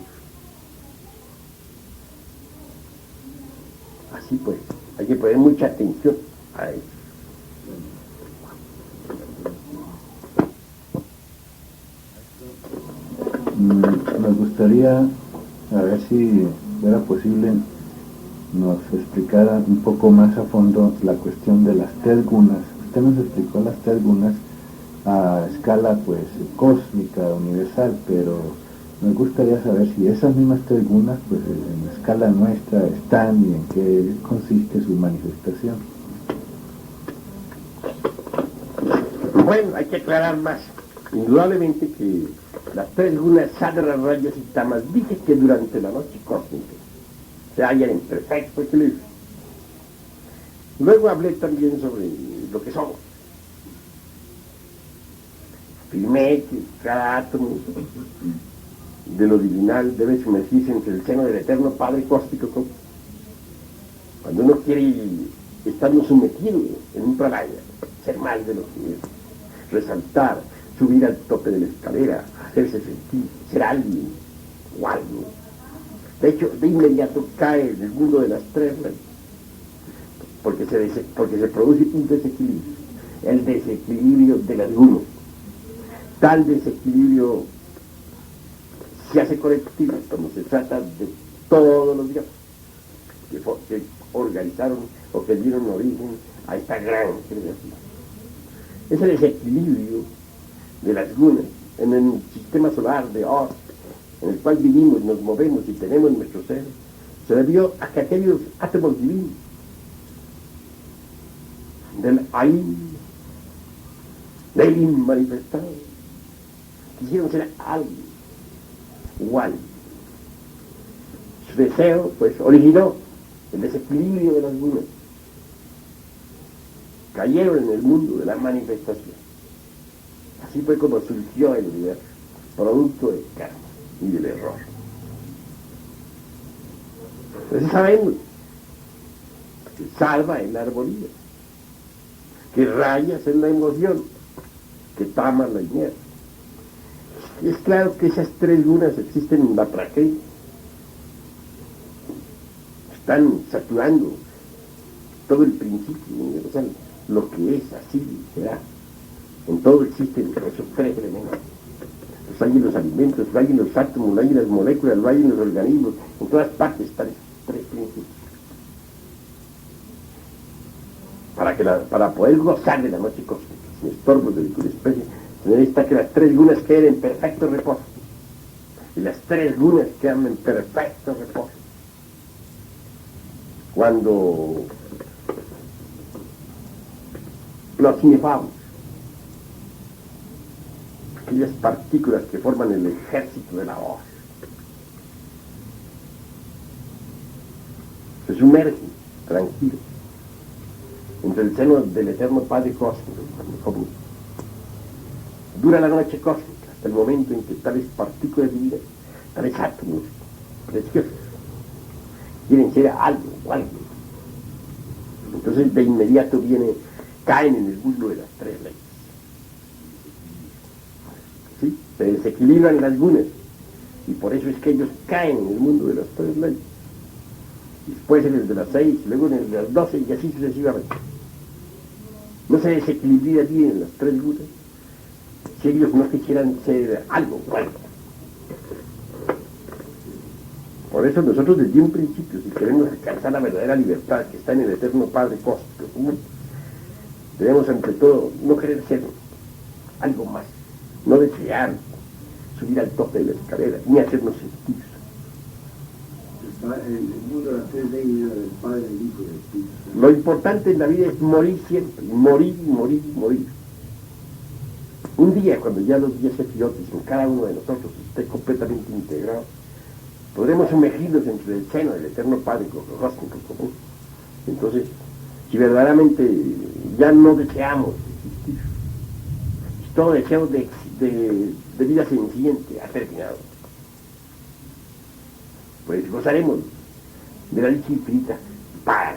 Así pues, hay que poner mucha atención a eso. Me gustaría, a ver si era posible, nos explicara un poco más a fondo la cuestión de las 3 gunas. Usted nos explicó las 3 gunas a escala pues cósmica, universal, pero me gustaría saber si esas mismas 3 gunas pues en escala nuestra están y en qué consiste su manifestación. Bueno, hay que aclarar más. Indudablemente que las 3 gunas sadhana, rayas y tamas, dije que durante la noche cósmica se hallan en perfecto equilibrio. Luego hablé también sobre lo que somos. Afirmé que cada átomo de lo divinal debe sumergirse entre el seno del eterno Padre Cósmico. Cuando uno quiere estar sumergido en un pralaya, ser más de lo que es, resaltar, subir al tope de la escalera, hacerse sentir, ser alguien o algo. De hecho, de inmediato cae en el mundo de las 3 leyes, porque se produce un desequilibrio, el desequilibrio de las gunas. Tal desequilibrio se hace colectivo cuando se trata de todos los dioses que organizaron o que dieron origen a esta gran creación. Ese desequilibrio de las gunas en el sistema solar de Or, en el cual vivimos, nos movemos y tenemos nuestro ser, se debió a que aquellos átomos divinos del Ain, del inmanifestado, quisieron ser algo igual. Su deseo, pues, originó el desequilibrio de las gunas. Cayeron en el mundo de la manifestación. Así fue como surgió el universo, producto del karma y del error. Entonces sabemos que salva en la armonía, que rayas en la emoción, que tama la inercia. Y es claro que esas 3 gunas existen en la prakriti. Están saturando todo el principio universal, lo que es, así será. En todo existen esos 3 elementos. Los hay en los alimentos, los hay en los átomos, los hay en las moléculas, los hay en los organismos. En todas partes están esos 3 principios. Para poder gozar de la noche cósmica, sin estorbos de ninguna especie, se necesita que las 3 gunas queden en perfecto reposo. y las tres gunas quedan en perfecto reposo. Cuando los inefables, aquellas partículas que forman el ejército de la voz, se sumergen tranquilos entre el seno del eterno Padre Cósmico. Dura la noche cósmica hasta el momento en que tales partículas divinas, tales átomos preciosos, quieren ser algo o alguien. Entonces de inmediato caen en el mundo de las tres leyes. ¿Sí? Se desequilibran las gunas y por eso es que ellos caen en el mundo de las tres leyes. Después en el de las 6, luego en el de las 12 y así sucesivamente. No se desequilibraría bien en las tres gunas si ellos no quisieran ser algo bueno. Por eso nosotros desde un principio, si queremos alcanzar la verdadera libertad que está en el eterno Padre Cósmico, debemos ante todo no querer ser algo más, no desear subir al tope de la escalera, ni hacernos sentir. El mundo de las tres leyes del Padre, del Hijo y del Espíritu Santo. Lo importante en la vida es morir siempre, morir, morir, morir. Un día, cuando ya los 10 efiotes en cada uno de nosotros esté completamente integrado, podremos sumergirnos entre el seno del eterno Padre Cósmico común. Entonces, si verdaderamente ya no deseamos existir, si todo deseo de vida senciente ha terminado, pues gozaremos de la dicha infinita paz.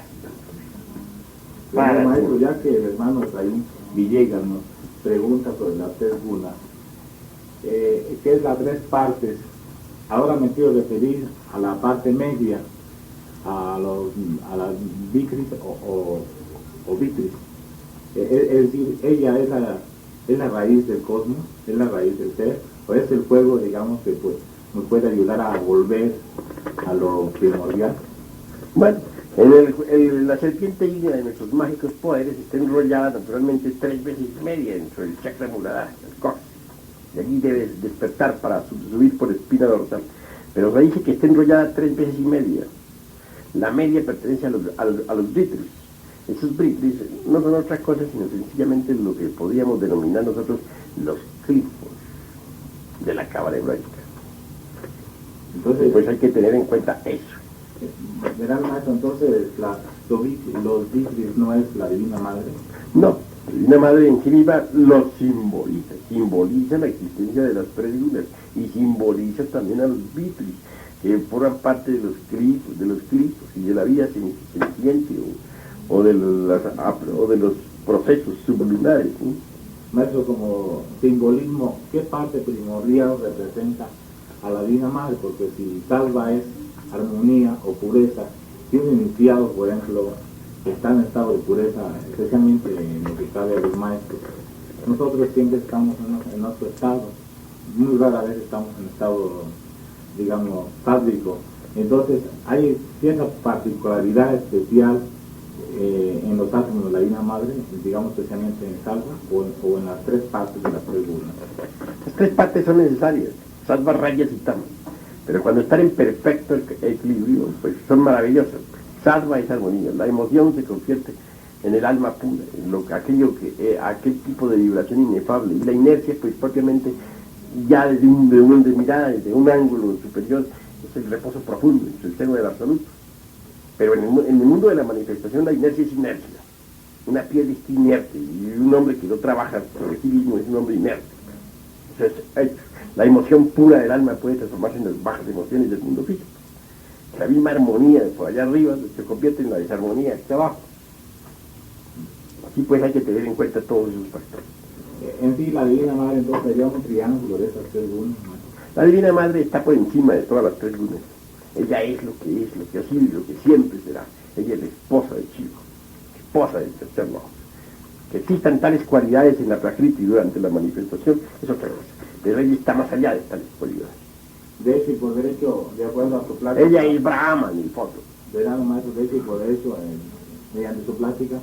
Bueno, maestro, ya que el hermano Efraín Villegas nos pregunta sobre las tres gunas, ¿qué es las tres partes? Ahora me quiero referir a la parte media, a las vitris o vitris. Es decir, ella es la raíz del cosmos, es la raíz del ser, o es el fuego, digamos, que pues nos puede ayudar a volver a lo primordial. Bueno, la serpiente ígnea de nuestros mágicos poderes está enrollada naturalmente 3 veces y media dentro del chakra muladhara, el coxis. Y allí debes despertar para subir por espina dorsal. Pero se dice que está enrollada 3 veces y media. La media pertenece a los vitris. Esos vitris no son otra cosa sino sencillamente lo que podríamos denominar nosotros los clifos de la cábala hebraica. Entonces, pues hay que tener en cuenta eso. Verán, maestro, entonces los vitris no es la Divina Madre. No, la Divina Madre en sí misma lo simboliza la existencia de las tres lunas y simboliza también a los vitris, que forman parte de los clifos y de la vida senciente o de los procesos sublunares. ¿Sí? Maestro, como simbolismo, ¿qué parte primordial representa a la Divina Madre? Porque si salva es armonía o pureza, si un iniciado, por ejemplo, está en estado de pureza, especialmente en lo que cabe a los maestros, nosotros siempre estamos en otro estado, muy rara vez estamos en estado, digamos, sádvico. Entonces hay cierta particularidad especial en los átomos de la Divina Madre, digamos especialmente en salva o en las tres partes de las tres gunas. Las tres partes son necesarias, salva, rayas y tamas, pero cuando están en perfecto equilibrio, pues son maravillosas. Salva es armonía, la emoción se convierte en el alma pura, en aquel tipo de vibración inefable, y la inercia pues propiamente ya desde un ángulo superior es el reposo profundo, es el seno del absoluto. Pero en el mundo de la manifestación la inercia es inercia, una piel es inerte y un hombre que no trabaja sobre sí mismo es un hombre inerte. Entonces, la emoción pura del alma puede transformarse en las bajas emociones del mundo físico. La misma armonía de por allá arriba se convierte en la desarmonía aquí abajo. Así pues hay que tener en cuenta todos esos factores. En sí, la Divina Madre entonces sería un triángulo de esas tres gunas. La Divina Madre está por encima de todas las tres gunas. Ella es lo que ha sido y lo que siempre será. Ella es la esposa del chico, esposa del tercer ojo. Que existan tales cualidades en la Prakriti durante la manifestación es otra cosa. Pero ella está más allá de tales cualidades. De hecho y por derecho, de acuerdo a su plática... Ella es Brahma en el fondo. Verán, maestro, de hecho y por derecho, mediante su plática,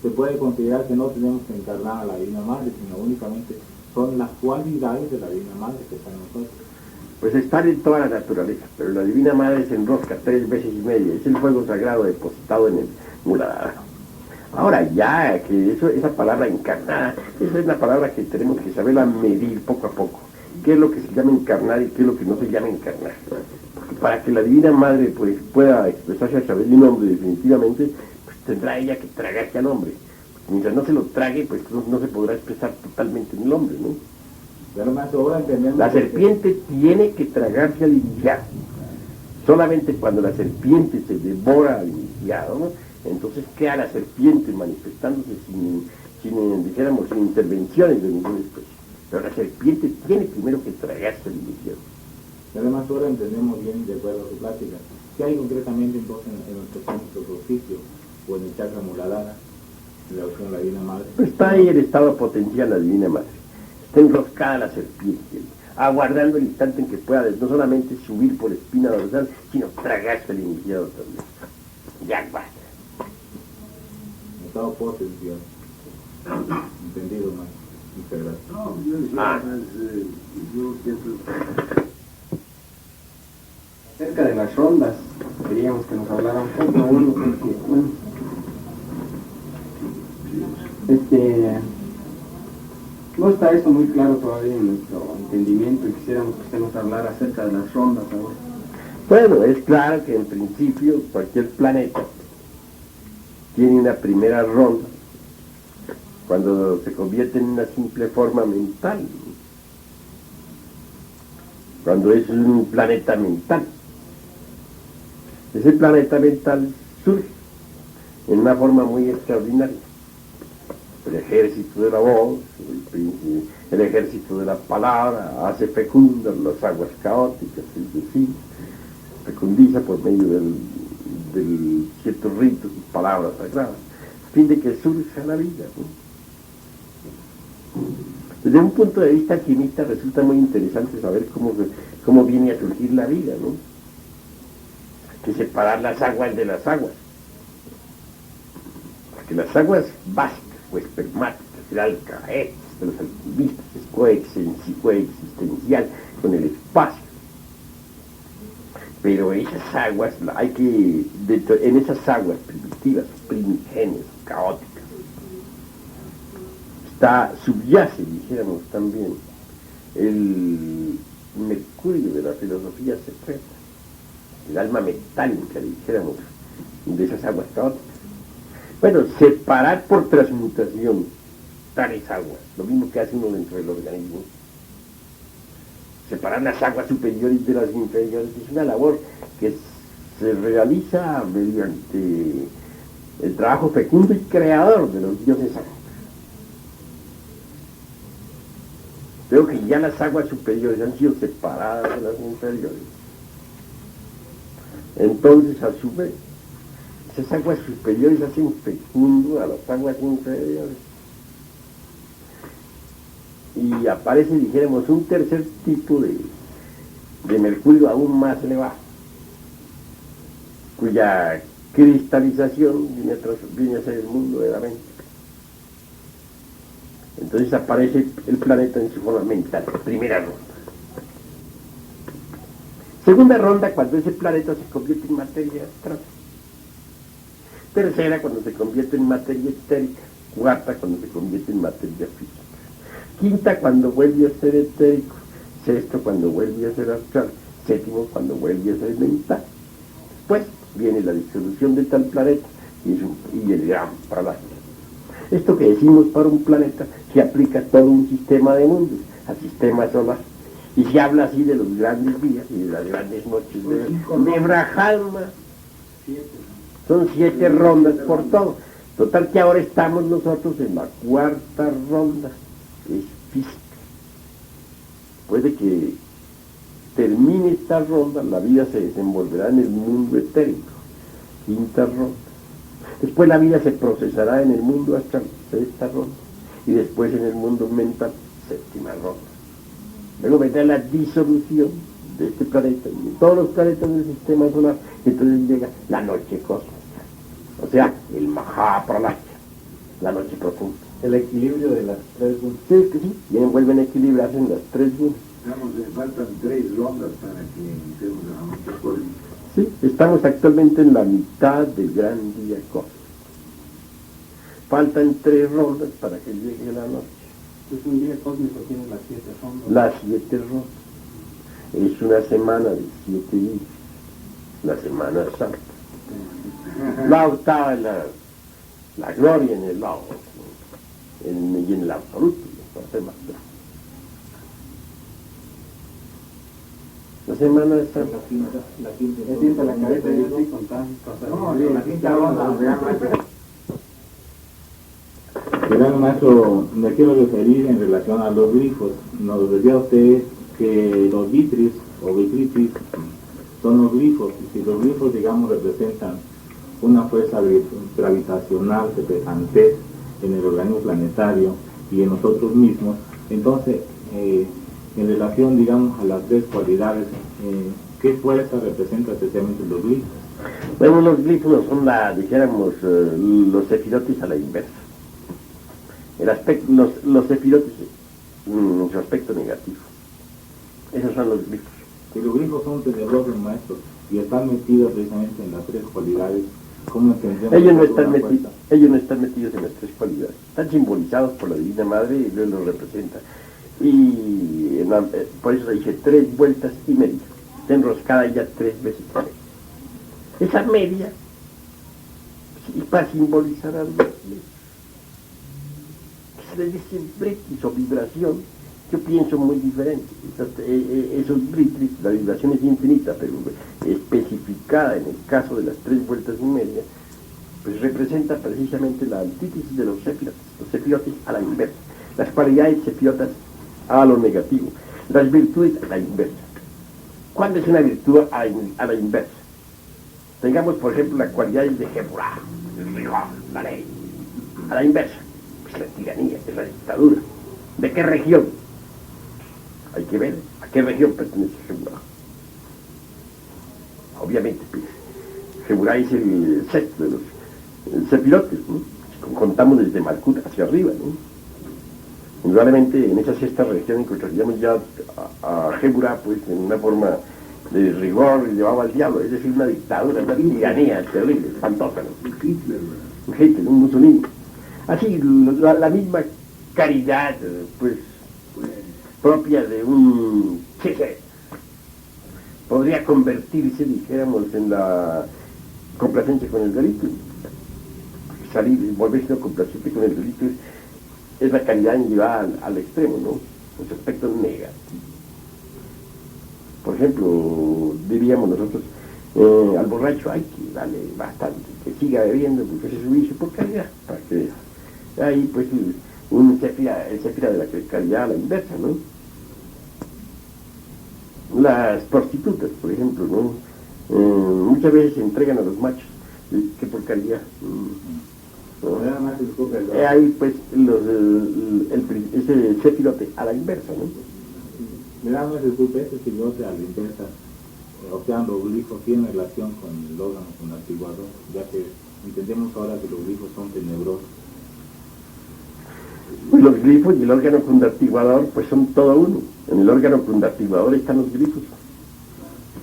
se puede considerar que no tenemos que encarnar a la Divina Madre, sino únicamente son las cualidades de la Divina Madre que están en nosotros. pues están en toda la naturaleza, pero la Divina Madre se enrosca 3 veces y media, es el fuego sagrado depositado en el Muladhara. Ahora ya, que esa palabra encarnada, esa es la palabra que tenemos que saberla medir poco a poco. ¿Qué es lo que se llama encarnar y qué es lo que no se llama encarnar? Porque para que la Divina Madre pues, pueda expresarse a través de un hombre definitivamente, pues tendrá ella que tragarse al hombre. Mientras no se lo trague, pues no se podrá expresar totalmente en el hombre, ¿no? Pero más ahora entendemos La serpiente tiene que tragarse al iniciado. Solamente cuando la serpiente se devora al iniciado, ¿no? Entonces queda la serpiente manifestándose dijéramos, sin intervenciones de ninguna especie. Pero la serpiente tiene primero que tragarse al iniciado. Y además ahora entendemos bien, de acuerdo a su plática, ¿qué hay concretamente entonces en nuestro centro solsticio o en el chakra Muladhara, en la opción de la Divina Madre? Pues está ahí el estado potencial de la Divina Madre. Está enroscada la serpiente, aguardando el instante en que pueda no solamente subir por la espina dorsal, sino tragarse al iniciado también. Ya basta. Estado potencial. Entendido, más. Muchas gracias. No, yo decía más, yo pienso... Acerca de las rondas, queríamos que nos hablara un poco, bueno, porque, bueno, no está esto muy claro todavía en nuestro entendimiento y quisiéramos que usted nos hablara acerca de las rondas ahora. Bueno, es claro que en principio cualquier planeta tiene una primera ronda cuando se convierte en una simple forma mental, cuando es un planeta mental. Ese planeta mental surge en una forma muy extraordinaria. El ejército de la voz, el ejército de la palabra, hace fecundas las aguas caóticas, es decir, fecundiza por medio del ciertos ritos y palabras sagradas, a fin de que surja la vida, ¿no? Desde un punto de vista alquimista resulta muy interesante saber cómo viene a surgir la vida, ¿no? Que separar las aguas de las aguas. Porque las aguas básicas o espermáticas, el alcaete de los alquimistas, es coexistencial con el espacio. Pero esas aguas, en esas aguas primitivas, primigenias, caóticas, subyace, dijéramos también, el mercurio de la filosofía secreta, el alma metálica, dijéramos, de esas aguas caóticas. Bueno, separar por transmutación tales aguas, lo mismo que hace uno dentro del organismo, separar las aguas superiores de las inferiores, es una labor que se realiza mediante el trabajo fecundo y creador de los dioses sagrados. Veo que ya las aguas superiores han sido separadas de las inferiores. Entonces, a su vez, esas aguas superiores hacen fecundo a las aguas inferiores. Y aparece, dijéramos, un tercer tipo de mercurio aún más elevado, cuya cristalización viene a ser el mundo de la mente. Entonces aparece el planeta en su forma mental, primera ronda. Segunda ronda, cuando ese planeta se convierte en materia astral. Tercera, cuando se convierte en materia etérica. Cuarta, cuando se convierte en materia física. Quinta, cuando vuelve a ser etérico. Sexto, cuando vuelve a ser astral. Séptimo, cuando vuelve a ser mental. Después viene la disolución de tal planeta y el gran pralaya. Esto que decimos para un planeta se aplica a todo un sistema de mundos, al sistema solar. Y se habla así de los grandes días y de las grandes noches de Brahma. Son 7 rondas por todo. Total que ahora estamos nosotros en la 4ª ronda, que es física. Puede que termine esta ronda, la vida se desenvolverá en el mundo etérico, 5ª ronda. Después la vida se procesará en el mundo astral, 6ª ronda. Y después en el mundo mental, 7ª ronda. Luego vendrá la disolución de este planeta y de todos los planetas del sistema solar. Entonces llega la noche cósmica. O sea, el Mahapralaya, la noche profunda. El equilibrio de las 3 gunas. Sí, que sí, vuelven a equilibrarse en las 3 gunas. Digamos, le faltan 3 rondas para que entremos a la noche cósmica. Sí, estamos actualmente en la mitad del gran día cósmico. Faltan 3 rondas para que llegue la noche. Entonces un día cósmico tiene las 7 rondas. Las 7 rondas. Es una semana de 7 días. La Semana Santa. La octava es la gloria en el lado, y en el absoluto, para ser más claro. La Semana Santa. Ya sienta la cabeza, yo estoy contando. No, la quinta ronda, Gran maestro, me quiero referir en relación a los glifos. Nos decía usted que los vitris o vitritis son los glifos, y si los glifos, digamos, representan una fuerza gravitacional semejante en el organismo planetario y en nosotros mismos, entonces, en relación, digamos, a las 3 cualidades, ¿qué fuerza representa especialmente los glifos? Bueno, los glifos son dijéramos, los sefirotis a la inversa. Los sefirotis en su aspecto negativo. Esos son los glifos. Si los glifos son tenebrosos, maestros, y están metidos precisamente en las 3 cualidades, ¿cómo entendemos? Ellos no están metidos en las 3 cualidades. Están simbolizados por la Divina Madre y Dios los representa. Y por eso se dice 3 vueltas y media. Está enroscada ella 3 veces. Esa media, y para simbolizar algo, se le dice bretis o vibración. Yo pienso muy diferente. Esos britris, la vibración es infinita, pero especificada en el caso de las 3 vueltas y media, pues representa precisamente la antítesis de los sefirotis a la inversa, las cualidades sefirotas a lo negativo, las virtudes a la inversa. ¿Cuándo es una virtud a la inversa? Tengamos, por ejemplo, las cualidades de Geburah, el rigor, la ley. A la inversa, pues la tiranía, es la dictadura. ¿De qué región? Hay que ver a qué región pertenece Geburah. Obviamente, pues, Geburah es el sexto de los sefirotes, ¿no? Contamos desde Malkut hacia arriba, ¿no? Indudablemente en esa 6ª región encontraríamos ya a Geburah, pues, en una forma de rigor, llevaba al diablo, es decir, una dictadura, una tiranía terrible, espantosa, ¿no? Un Hitler, un Mussolini. Así, la misma caridad, pues, propia de un César, podría convertirse, dijéramos, en la complacencia con el delito. Volverse complaciente con el delito es la caridad llevada al extremo, ¿no? En su aspecto negativo. Por ejemplo, diríamos nosotros, al borracho hay que darle bastante, que siga bebiendo, porque ese es su vicio, por caridad, para que ahí pues el sefira de la caridad a la inversa, ¿no? Las prostitutas, por ejemplo, ¿no? Muchas veces se entregan a los machos, que por caridad. ¿no? Ahí pues ese sefirote a la inversa, ¿no? Me da más disculpa, ese sefirote a la inversa, o sea, los glifos tienen relación con el órgano conactivador, ya que entendemos ahora que los glifos son tenebrosos. Pues los glifos y el órgano conactivador pues son todo uno. En el órgano conactivador están los glifos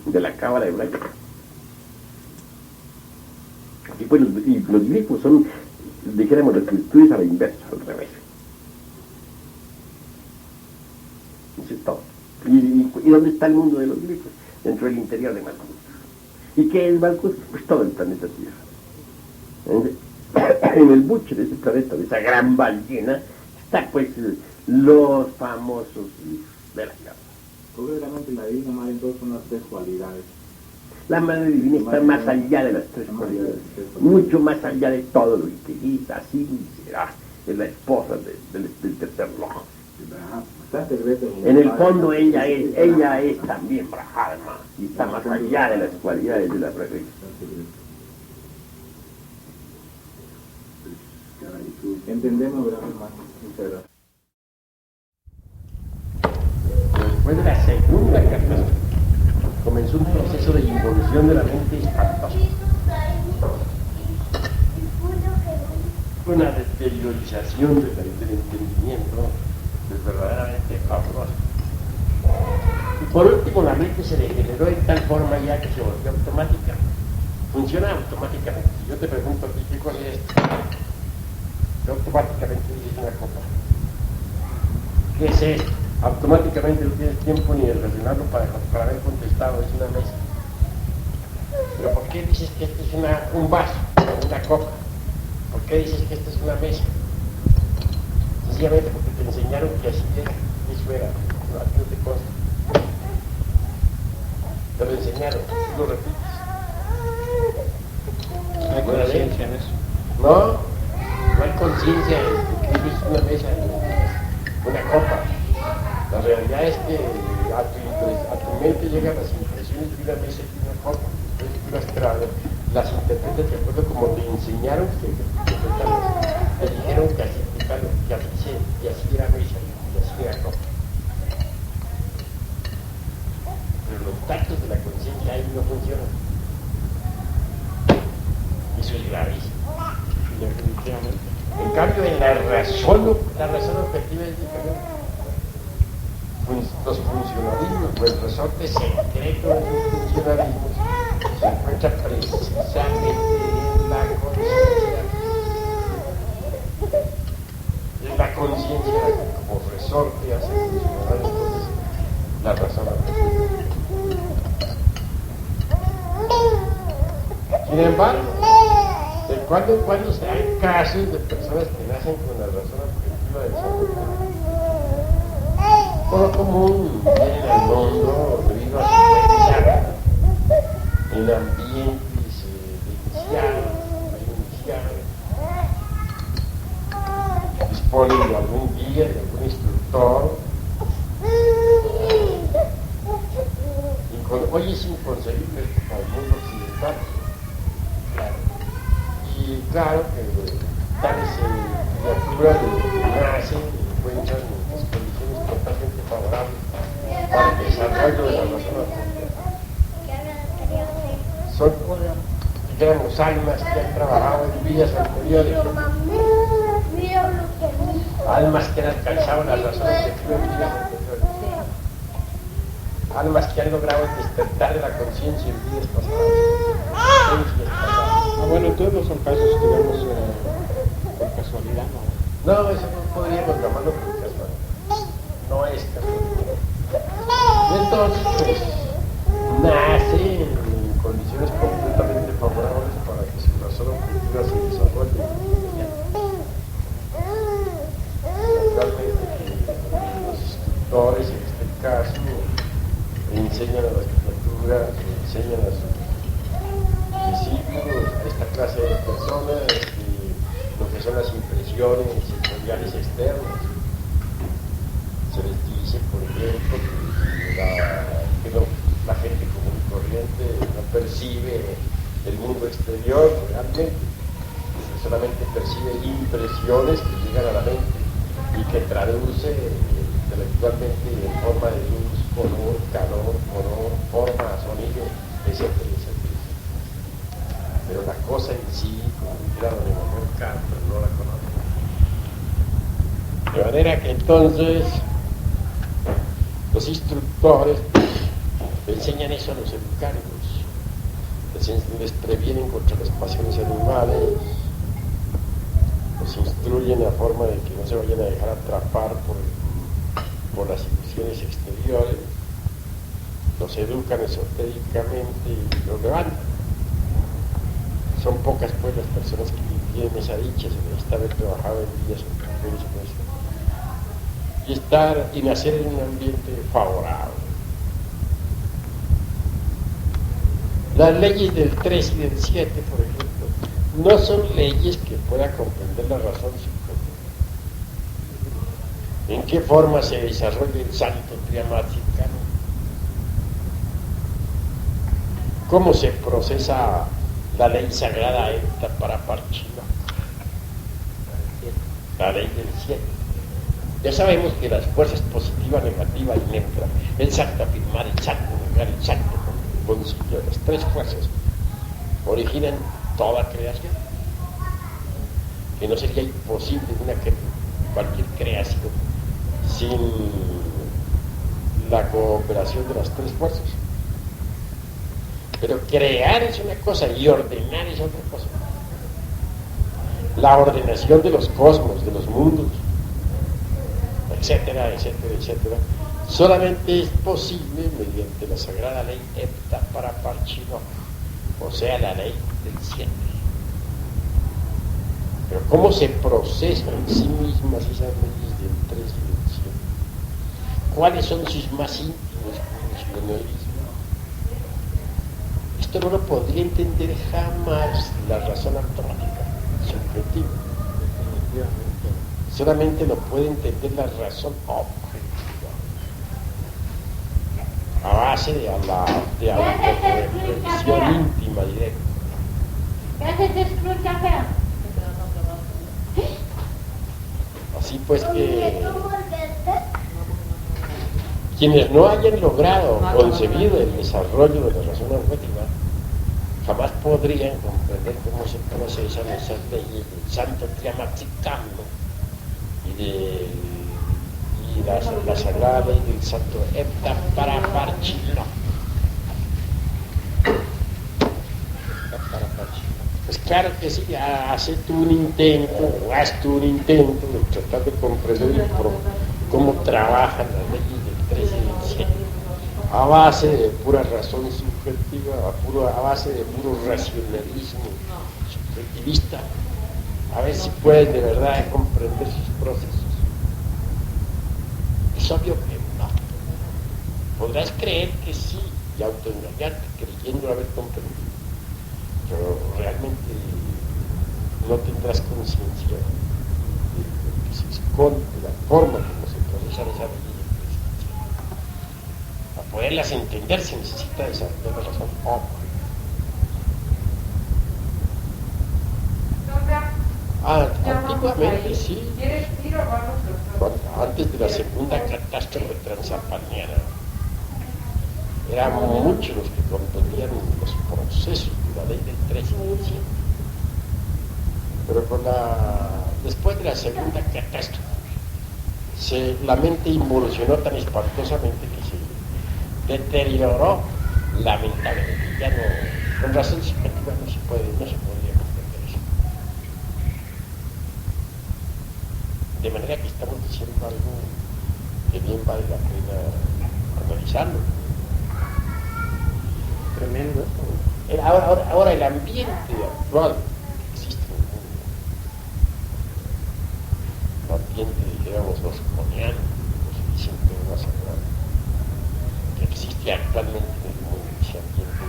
de la cábala hebraica. Y pues los glifos son, dijéramos, las virtudes a la inversa, al revés. Eso es todo. ¿Y dónde está el mundo de los glifos? Dentro del interior de Malkut. ¿Y qué es Malkut? Pues todo el planeta Tierra. En el buche de ese planeta, de esa gran ballena, está pues los famosos glifos de la Tierra. Concretamente la Divina Madre entonces son las 3 cualidades. La Madre Divina está más allá de las 3 cualidades, mucho más allá de todo lo que dice, así será, es la esposa del tercer lojo. En el fondo ella es también Brahma y está más allá de las cualidades de la religión. Entendemos, ¿verdad, hermano? Muchas gracias. Después de la segunda captación, comenzó un proceso de involución de la mente espantoso. Una deteriorización del entendimiento, es verdaderamente fabuloso. Por último, la mente se degeneró de tal forma ya que se volvió automática. Funciona automáticamente. Si yo te pregunto a ti, ¿qué cosa es esto? Automáticamente dices una copa. ¿Qué es esto? Automáticamente no tienes tiempo ni de relacionarlo para haber contestado, es una mesa. Pero ¿por qué dices que esto es un vaso, una copa? ¿Por qué dices que esto es una mesa? Sencillamente porque te enseñaron que así era, eso era, no, a ti no te consta. Te lo enseñaron, tú lo repites. ¿No hay conciencia en eso? No hay conciencia de que eso es una mesa, una copa. La realidad es que a tu mente llegan las impresiones de una mesa y de una copa. Entonces tú las interpretas de acuerdo como te enseñaron que te dijeron que así era mesa y así era copa. Pero los tactos de la conciencia ahí no funcionan. Eso es gravísimo. Definitivamente. En cambio, en la razón objetiva es diferente. Los funcionalismos, o el resorte secreto de los funcionalismos se encuentra precisamente en la conciencia. Es la conciencia como resorte hace funcionar entonces la razón objetiva. Sin embargo, de cuando en cuando se dan casos de personas que nacen con la razón objetiva del ser. Por lo común, vienen al mundo debido a su pensar en ambientes iniciados, disponen de algún guía, de algún instructor. Hoy es inconcebible esto para el mundo occidental. Y claro que tales criaturas nacen y encuentran las condiciones totalmente favorables para el desarrollo de la razón objetiva. Son, digamos, almas que han trabajado en vidas anteriores, almas que han alcanzado la razón objetiva en vidas anteriores, almas que han logrado el despertar de la conciencia en vidas pasadas. Bueno, todos no son casos, digamos, por casualidad, ¿no? No, eso no podríamos llamarlo por casualidad. No es casualidad. Y entonces, pues, nace en condiciones completamente favorables para que su razón objetiva se desarrolle. Naturalmente, los instructores, en este caso, enseñan a las criaturas, enseñan a sus discípulos, a esta clase de personas, lo que son las impresiones sensoriales externas. Se les dice, por ejemplo, que la gente común y corriente no percibe el mundo exterior realmente, que solamente percibe impresiones que llegan a la mente y que traduce intelectualmente en forma de luz, color, calor, forma, sonido, etc. Pero la cosa en sí, como dijera don Emanuel Kant, no la conoce. De manera que entonces los instructores le enseñan eso a los educandos, les previenen contra las pasiones animales, los instruyen a forma de que no se vayan a dejar atrapar por las ilusiones exteriores, los educan esotéricamente y los levantan. Son pocas pues las personas que tienen esa dicha, se necesita haber trabajado en vidas anteriores y nacer en un ambiente favorable. Las leyes del 3 y del 7, por ejemplo, no son leyes que pueda comprender la razón subjetiva. ¿En qué forma se desarrolla el santo triamática? ¿Cómo se procesa la ley sagrada esta para Parchila? La ley del 7. Ya sabemos que las fuerzas positiva, negativa y neutra, el santo afirmar, el santo negar, el santo concilio, las tres fuerzas originan toda creación. Que no sería imposible cualquier creación sin la cooperación de las tres fuerzas. Pero crear es una cosa y ordenar es otra cosa. La ordenación de los cosmos, de los mundos, etcétera, etcétera, etcétera, solamente es posible mediante la sagrada ley Epta para Parchino, o sea, la ley del cielo. Pero cómo se procesan en sí mismas esas leyes del 3 y del 100, cuáles son sus más íntimos funcionarios. Esto no lo podría entender jamás la razón automática, subjetiva. Solamente lo puede entender la razón objetiva, a base de autorreflexión íntima directa. Así pues que quienes no hayan logrado concebido el desarrollo de la razón objetiva jamás podrían comprender cómo se procesan esas leyes del santo Triamaticano y la sagrada ley del santo Epta para Parchino. Pues claro que sí, hazte un intento de tratar de comprender cómo trabajan las leyes del 3 y del 100, a base de pura razón subjetiva, a base de puro racionalismo subjetivista, a ver si puedes de verdad comprender sus procesos. Es obvio que no. Podrás creer que sí y autoengañarte creyendo haber comprendido, pero realmente no tendrás conciencia de lo que se esconde, de la forma como se procesan esas leyes. Para poderlas entender se necesita desarrollar la razón antiguamente sí, antes de la segunda catástrofe transalpiniana, eran muchos los que comprendían los procesos de la ley del 3 y del 100. Pero después de la segunda catástrofe, la mente involucionó tan espantosamente que se deterioró lamentablemente. Ya no, con razón subjetiva no se podría comprender eso. De manera que estamos diciendo algo que bien vale la pena analizarlo. Tremendo. Ahora el ambiente actual que existe en el mundo, el ambiente, dijéramos, los colonianos, los dicen que no sagrado, que existe actualmente en el mundo, ese ambiente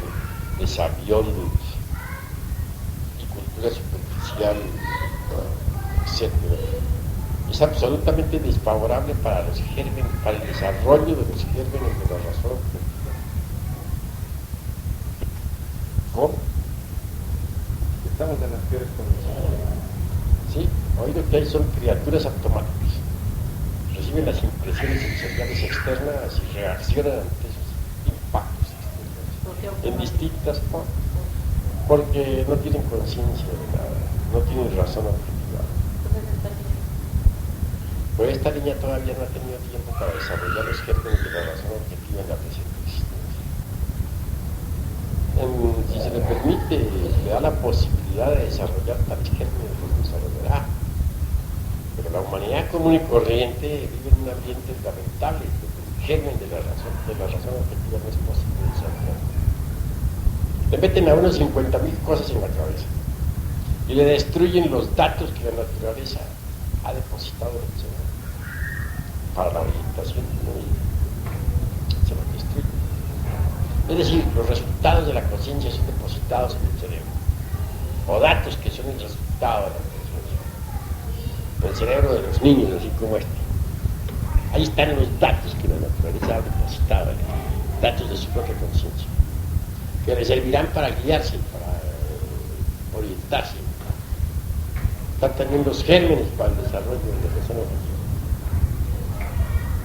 de sabiondos y cultura superficial, etc. Es absolutamente desfavorable para los gérmenes, para el desarrollo de los gérmenes de la razón. ¿Cómo? Estamos en las peores condiciones. Sí, hoy lo que hay son criaturas automáticas. Reciben las impresiones sensoriales externas y reaccionan ante esos impactos externos en distintas formas, porque no tienen conciencia de nada, no tienen razón objetiva. Pero esta niña todavía no ha tenido tiempo para desarrollar los gérmenes de la razón objetiva en la presente existencia. Si se le permite, le da la posibilidad de desarrollar tales gérmenes, los desarrollará. Pero la humanidad común y corriente vive en un ambiente lamentable, donde el germen de la razón objetiva no es posible desarrollar. Le meten a unos 50,000 cosas en la cabeza y le destruyen los datos que la naturaleza ha depositado en el cerebro para la orientación de una vida. Se los destruye. Es decir, los resultados de la conciencia son depositados en el cerebro, o datos que son el resultado de la conciencia, en el cerebro de los niños, así como este. Ahí están los datos que la naturaleza ha depositado, datos de su propia conciencia, que le servirán para guiarse, para orientarse. Están también los gérmenes para el desarrollo de la razón objetiva.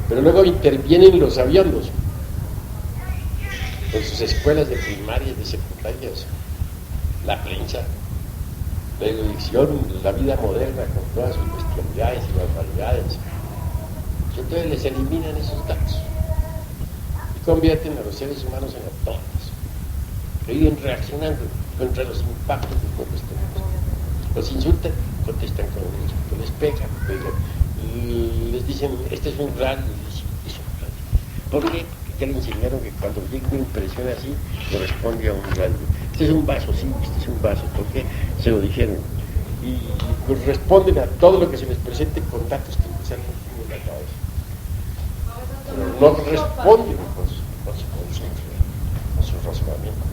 Pero luego intervienen los sabiondos con sus escuelas de primarias, de secundarias, la prensa, la erudición, la vida moderna con todas sus bestialidades y barbaridades. Y entonces les eliminan esos datos convierten a los seres humanos en autómatas, que viven reaccionando contra los impactos del mundo exterior. Los insultan, contestan con un insulto, les pegan, y les dicen, este es un radio, y les dicen, es un radio. ¿Por qué? Porque ya le enseñaron que cuando llega una impresión así, corresponde a un radio. Este es un vaso, sí, este es un vaso, ¿por qué? Se lo dijeron. Y corresponden a todo lo que se les presente con datos que les salen en la cabeza. Pero no responden con su conciencia, con su razonamiento.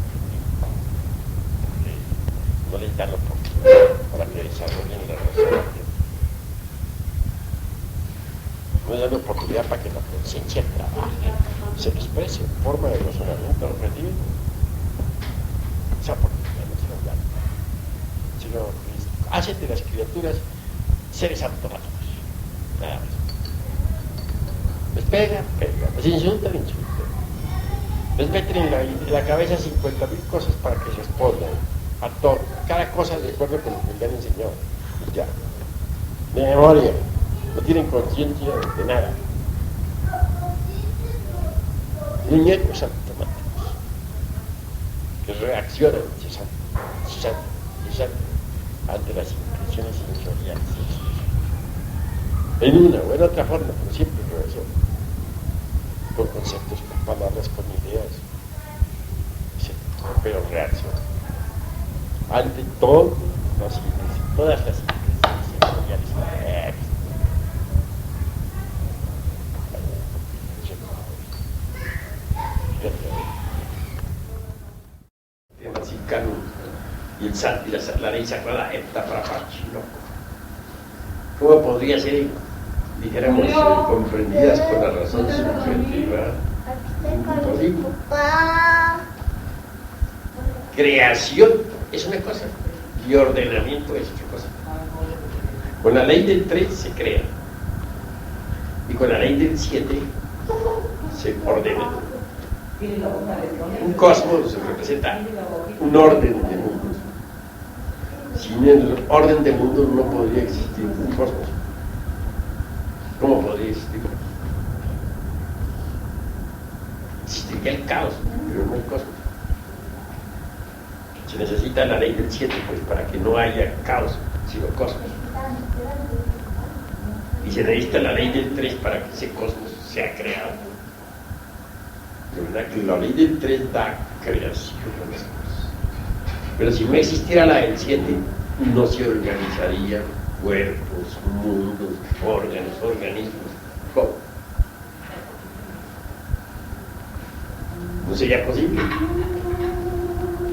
No les dan la oportunidad para que desarrollen la razonamiento. No les dan la oportunidad para que la conciencia trabaje, se exprese en forma de razonamiento objetivo. Esa oportunidad no se nos da, sino hacen de las criaturas seres automáticos, nada más. Les pegan, les insultan, les meten en la cabeza 50,000 cosas para que respondan a todo, cada cosa de acuerdo con lo que les han enseñado, y ya, de memoria, no tienen conciencia de nada. Muñecos automáticos que reaccionan ante las impresiones sensoriales en una o en otra forma, pero siempre reaccionan con conceptos, con palabras, con ideas, pero reaccionan ante todas las impresiones sensoriales. Y la ley sagrada Hepta Praparchino. ¿Cómo podría ser, dijéramos, comprendidas con la razón subjetiva? Imposible. Creación es una cosa y ordenamiento es otra cosa. Con la ley del 3 se crea y con la ley del 7 se ordena. Un cosmos representa un orden de mundos. Sin el orden de mundos no podría existir un cosmos. ¿Cómo podría existir? Existiría el caos, pero no el cosmos. Se necesita la ley del 7 pues, para que no haya caos, sino cosmos. Y se necesita la ley del 3 para que ese cosmos sea creado. De verdad que la ley del 3 da creación a las cosas. Pero si no existiera la del 7, no se organizarían cuerpos, mundos, órganos, organismos. ¿Cómo? No sería posible.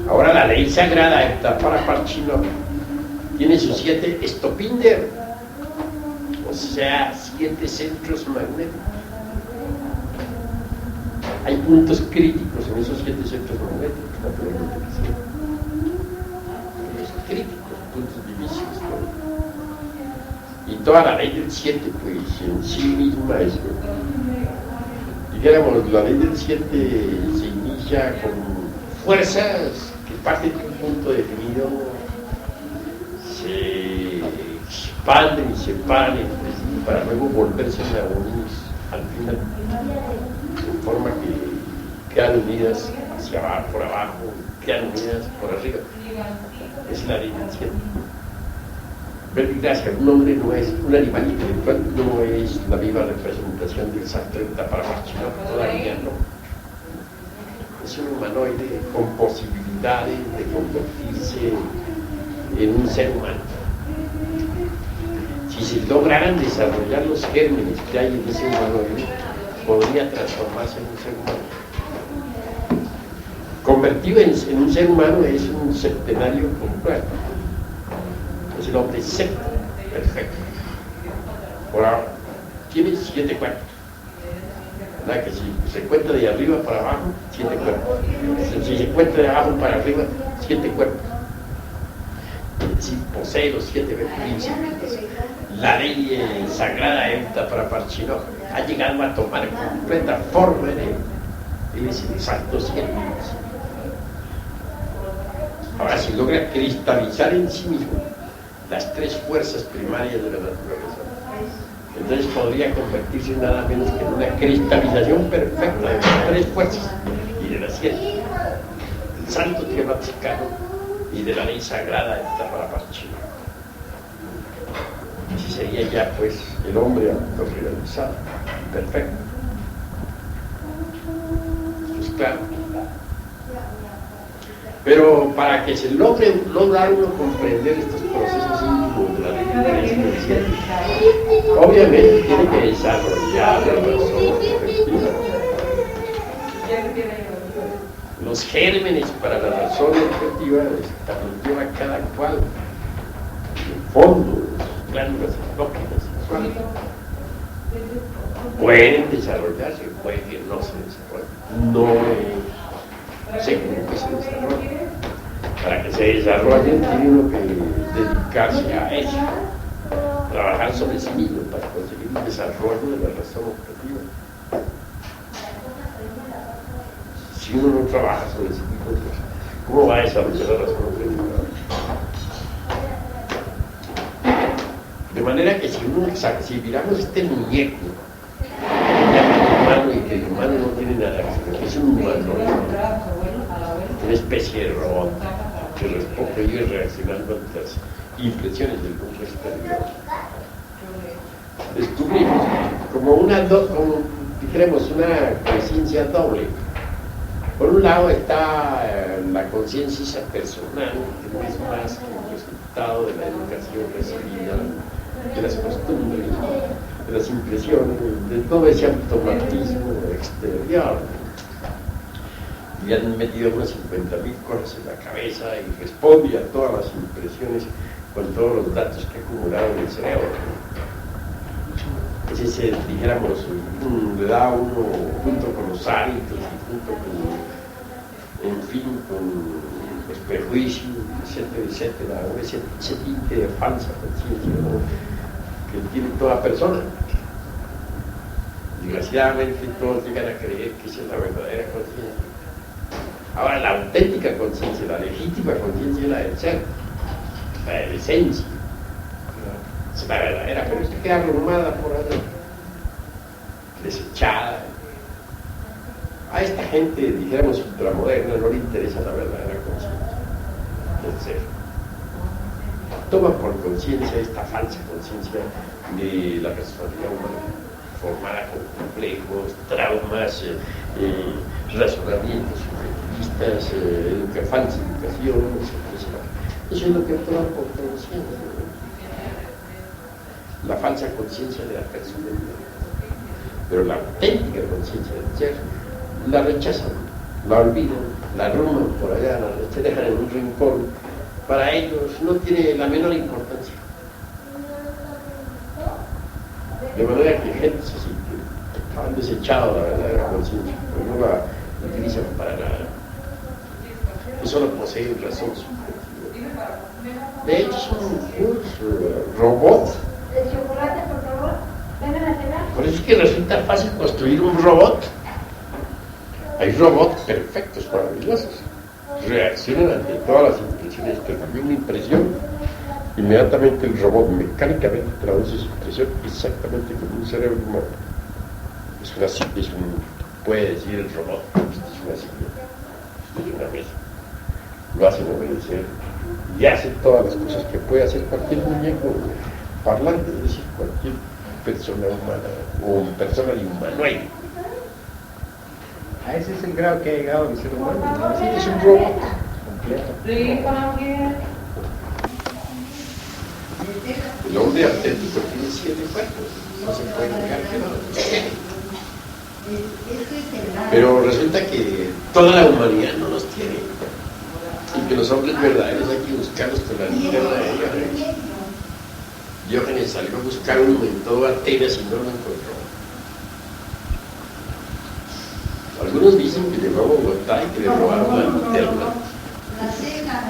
Ahora la ley sagrada Hepta Praparchino tiene sus 7 estopinder, o sea, 7 centros magnéticos. Hay puntos críticos en esos 7 centros magnéticos, naturalmente que sí. Puntos críticos, puntos divisos, ¿no? Y toda la ley del 7, pues, en sí misma es, dijéramos, la ley del 7 se inicia con fuerzas que parten de un punto definido, se expanden y se paran entre sí para luego volverse a unir al final, de forma que quedan unidas hacia abajo, por abajo, quedan unidas por arriba. Es la ley del 7. Vertigracia, un hombre no es, un animal intelectual no es la viva representación del Santo Hepta Praparchino, todavía no. Es un humanoide con posibilidades de convertirse en un ser humano. Si se lograran desarrollar los gérmenes que hay en ese humanoide, podría transformarse en un ser humano. Convertido en un ser humano es un septenario completo. Es el hombre septo, perfecto. Por ahora, tiene 7 cuerpos. ¿Verdad? Que si se cuenta de arriba para abajo, 7 cuerpos. Si se cuenta de abajo para arriba, 7 cuerpos. Si posee los 7 principios, la ley sagrada Hepta Praparchino ha llegado a tomar completa forma en él. Él es el Santo 7. Ahora, si logra cristalizar en sí mismo las 3 fuerzas primarias de la naturaleza, Entonces podría convertirse nada menos que en una cristalización perfecta de las tres fuerzas y de las siete: el santo tierra chicano y de la ley sagrada del Tarrapache. Ese sería ya pues el hombre autorrealizado, perfecto. Pues claro. Pero para que se logre uno comprender estos procesos íntimos de la diferencia, obviamente tiene que desarrollar la razón objetiva. Los gérmenes para la razón objetiva los lleva cada cual. En fondo, las glándulas endócrinas sexuales pueden desarrollarse, puede que no se desarrollen. No es seguro que se desarrollen. Para que se desarrollen tiene uno que dedicarse a eso, trabajar sobre sí mismo para conseguir un desarrollo de la razón objetiva. Si uno no trabaja sobre sí mismo, ¿cómo va a desarrollar la razón objetiva? De manera que si miramos este muñeco que llama humano y que el humano no tiene nada, que es un humano, una especie de robot que vive reaccionando ante las impresiones del mundo exterior, descubrimos como dijéramos, una conciencia doble. Por un lado está la conciencia personal, que no es más que el resultado de la educación recibida, de las costumbres, de las impresiones, de todo ese automatismo exterior. Y han metido unas 50.000 cosas en la cabeza y responde a todas las impresiones con todos los datos que ha acumulado en el cerebro. Ese, dijéramos, le da a uno, junto con los hábitos y junto con, en fin, con los prejuicios, etcétera, ese tinte de falsa conciencia, ¿no?, que tiene toda persona. Desgraciadamente todos llegan a creer que esa es la verdadera conciencia. Ahora, la auténtica conciencia, la legítima conciencia es la del ser, la de la esencia. Es la verdadera, pero esta queda abrumada por allá, desechada. A esta gente, dijéramos, ultramoderna, no le interesa la verdadera conciencia del ser. Toma por conciencia esta falsa conciencia de la personalidad humana, formada con complejos, traumas, razonamientos subjetivistas, falsa educación, etc. Eso es lo que toma por conciencia. La falsa conciencia de la personalidad. Pero la auténtica conciencia del ser la rechazan, la olvidan, la arruman por allá, la dejan en un rincón. Para ellos no tiene la menor importancia. De manera que gente así que han desechado la verdadera conciencia, pero no la utilizan para nada. Que solo poseen razón subjetiva. De hecho, son unos robots. ¿El chocolate, por favor? ¿Vengan a cenar? Por eso es que resulta fácil construir un robot. Hay robots perfectos, maravillosos. Reaccionan ante todas las impresiones, que también una impresión, inmediatamente el robot mecánicamente traduce su impresión exactamente como un cerebro humano. Puede decir el robot, esto es una silla, esto es una mesa. Lo hacen obedecer y hace todas las cosas que puede hacer cualquier muñeco parlante, es decir, cualquier persona humana o persona de humanoide. A ese es el grado que ha llegado el ser humano. Sí, es un robot completo. El hombre auténtico tiene 7 cuerpos, no se puede negar que no. Pero resulta que toda la humanidad no los tiene, y que los hombres verdaderos hay que buscarlos con la linterna de Diógenes. Diógenes salió a buscar uno en toda Atenas y no lo encontró. Algunos dicen que llegó a Bogotá y que le robaron la linterna.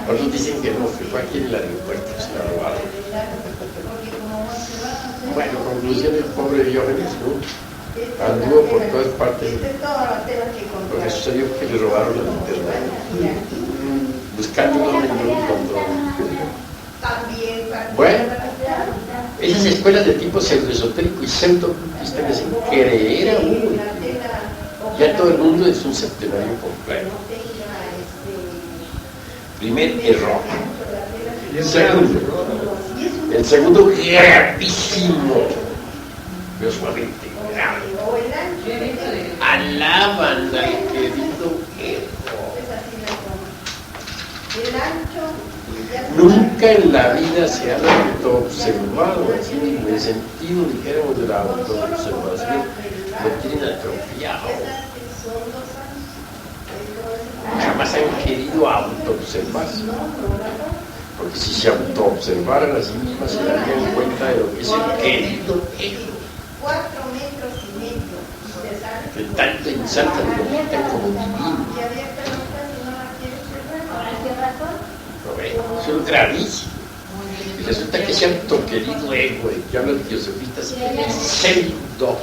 Otros dicen que no, que fue aquí en el aeropuerto, se la robaron. Bueno, conclusión, el pobre Diógenes, ¿no?, anduvo por todas partes. Por eso se vio que le robaron la linterna. Buscando un hombre y no lo encontró. Bueno, Esas escuelas de tipo pseudoesotérico y pseudo-ocultista que hacen creer a uno. Ya todo el mundo es un septenario completo. Primer error. El segundo gravísimo, pero sumamente grave. Alaban al querido ego. Nunca en la vida se han autoobservado, así en el sentido, dijéramos, de la autoobservación, lo tienen atrofiado. Jamás han querido autoobservarse. Porque si se autoobservaran a sí mismas se darían cuenta de lo que es el querido ego. 4 metros y medio. Que tanto ensaltan y lo pintan como divino. Eso es gravísimo. Y resulta que ese autoquerido ego, el que hablan teosofistas, es pseudo.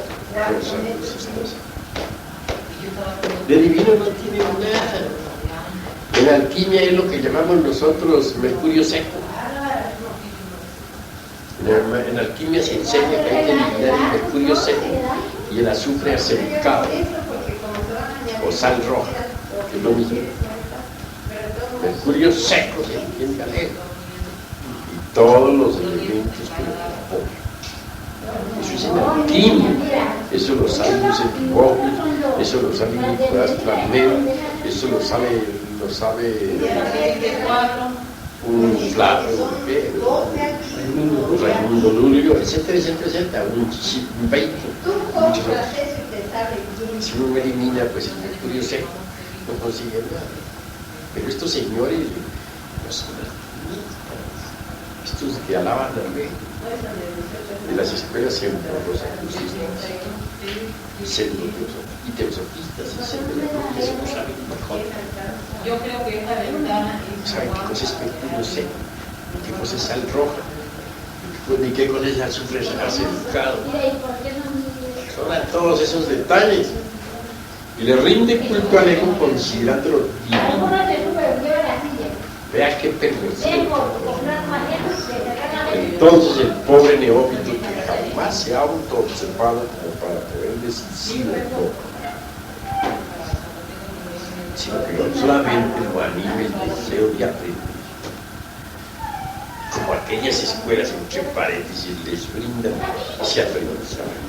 De divino no tiene nada. En alquimia es lo que llamamos nosotros mercurio seco. En alquimia se enseña que hay que eliminar el mercurio seco y el azufre acercado o sal roja, que es lo mismo. Mercurio seco se entiende galego y todos los elementos que lo componen. Eso es en alquimia, eso lo sabe los equipógenes, eso lo sabe Nicolás Flamel, eso lo sabe un Flavio Raimundo Lulio, etcétera, un 20, muchos otros. Si uno elimina pues el mercurio seco, no consigue nada. Pero estos señores no son alquimistas, estos que alaban al rey de las escuelas pseudo-rosacrucistas y teosofistas y pseudo-rosacrucistas no saben mejor. Yo creo que esta ventana saben qué cosa es mercurio seco, qué cosa es sal roja, ni qué cosa es azufre acercado. Son todos esos detalles. Y le rinde culto al ego considerándolo divino. Vea qué perversión. Entonces el pobre neófito que jamás se ha autoobservado como para poder decir sí o no, sino que solamente lo anima el deseo de aprender. Como aquellas escuelas entre paréntesis les brindan ese aprendizaje.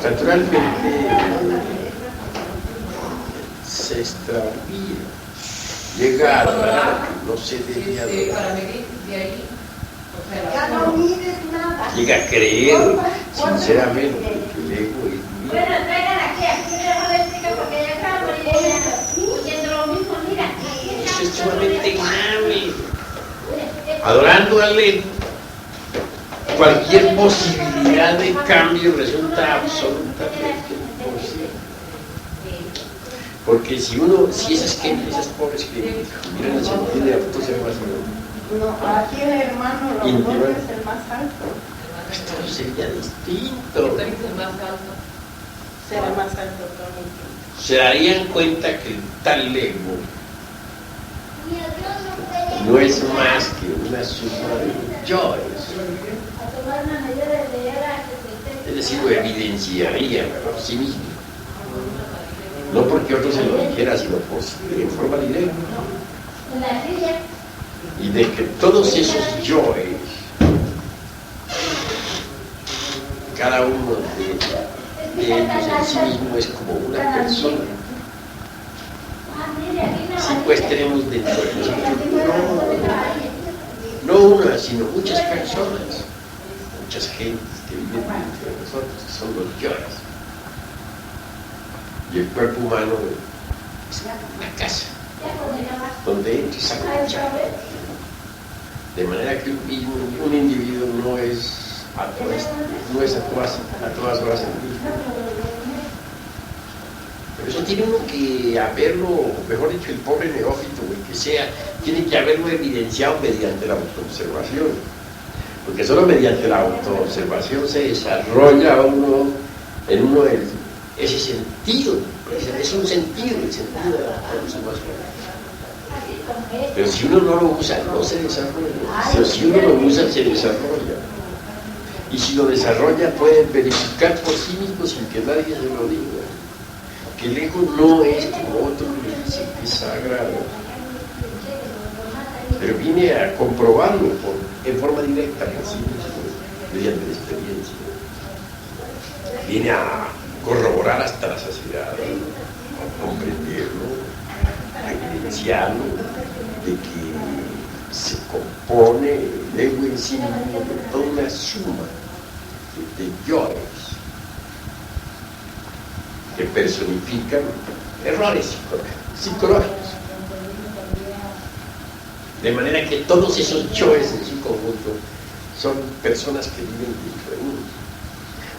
Naturalmente se extravía, llega a adorar, no se debe adorar, llega a creer sinceramente que el ego es mío. Bueno, traigan aquí tenemos eléctrica porque ya acabo de oyendo lo mismo, mira. Eso es sumamente grave. Adorando al ego, cualquier posibilidad de cambio resulta absolutamente imposible. Porque si esas pobres que tuvieran el sentido de autoobservación, no, aquí el hermano Longoria es el más alto. esto sería distinto. Es el más alto. Será más alto también. Se darían cuenta que el tal ego no es más que una suma de yoes. Es decir, lo evidenciaría por sí mismo. No porque otro se lo dijera, sino en forma directa. Y de que todos esos yoes, cada uno de ellos en sí mismo es como una persona. Sí, pues tenemos dentro de nosotros no una, sino muchas personas, muchas gentes que viven dentro de nosotros, que son los yoes. Y el cuerpo humano es una casa donde entra y sale. De manera que un individuo no es a todas horas el mismo. Pero eso tiene uno que haberlo, mejor dicho, el pobre neófito, o el que sea, tiene que haberlo evidenciado mediante la autoobservación. Porque solo mediante la autoobservación se desarrolla en uno ese sentido. Es un sentido, el sentido de la autoobservación. Pero si uno no lo usa, no se desarrolla. Pero si uno lo usa, se desarrolla. Y si lo desarrolla, puede verificar por sí mismo sin que nadie se lo diga. Que el ego no es como otro que le dice que es sagrado. Pero viene a comprobarlo en forma directa por sí mismo, mediante la experiencia. Viene a corroborar hasta la saciedad, a comprenderlo, a evidenciarlo, de que se compone el ego en sí mismo de toda una suma de yoes que personifican errores psicológicos. De manera que todos esos yoes en su conjunto son personas que viven dentro de uno.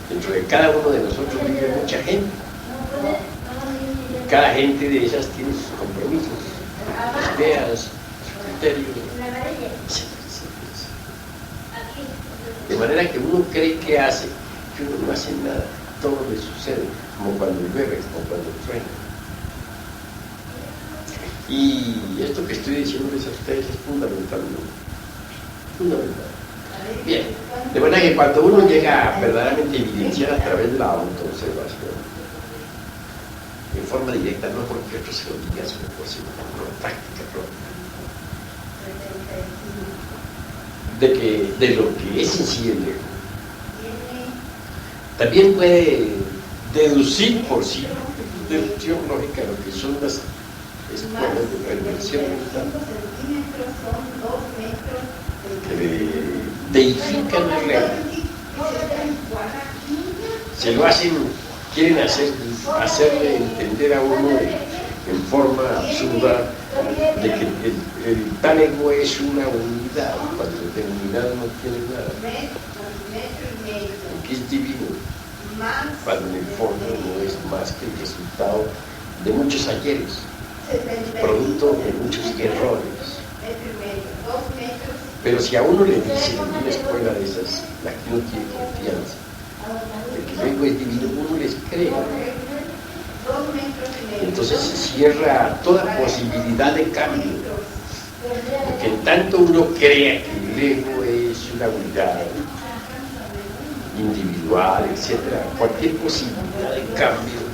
Dentro de cada uno de nosotros vive mucha gente. Cada gente de esas tiene sus compromisos, sus ideas, sus criterios. De manera que uno cree que hace, que uno no hace nada, todo le sucede, como cuando llueve, como cuando truena. Y esto que estoy diciéndoles a ustedes es fundamental, ¿no? Fundamental. Bien, de manera que cuando uno llega a verdaderamente evidenciar a través de la autoobservación, en forma directa, no porque otro se lo diga, sino por sí, por práctica propia, de lo que es en sí el ego, también puede deducir por sí, deducción lógica, lo que son las escuelas de reinvención mental, que deifican la realidad. Se lo hacen, quieren hacerle entender a uno en forma absurda de que el tal ego es una unidad, cuando de unidad no tiene nada, que es divino, cuando en el fondo no es más que el resultado de muchos ayeres, producto de muchos errores. Pero si a uno le dicen en una escuela de esas, la que no tiene confianza, de que el ego es divino, uno les cree. Entonces se cierra toda posibilidad de cambio. Porque en tanto uno crea que el ego es una unidad individual, etc., cualquier posibilidad de cambio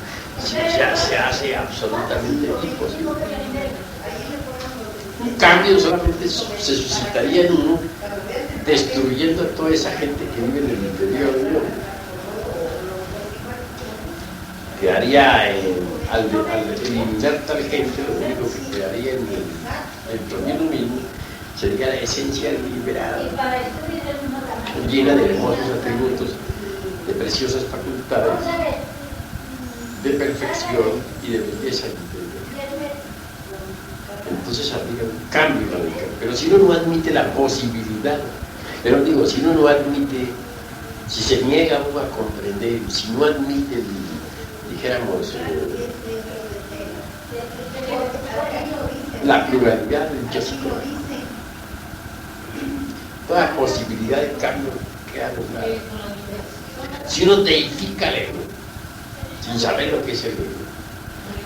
ya se hace absolutamente imposible. Un cambio solamente se suscitaría en uno destruyendo a toda esa gente que vive en el interior de uno. Quedaría al eliminar tal gente, lo único que quedaría dentro de uno mismo sería la esencia liberada, llena de hermosos atributos, de preciosas facultades, de perfección y de belleza interior. Entonces habría un cambio radical. Pero si uno no admite la posibilidad, pero digo, si uno no admite, si se niega uno a comprender, si no admite, dijéramos, la pluralidad del yo psicológico, toda posibilidad de cambio queda anulada. Si uno deifica el ego, sin saber lo que es el ego,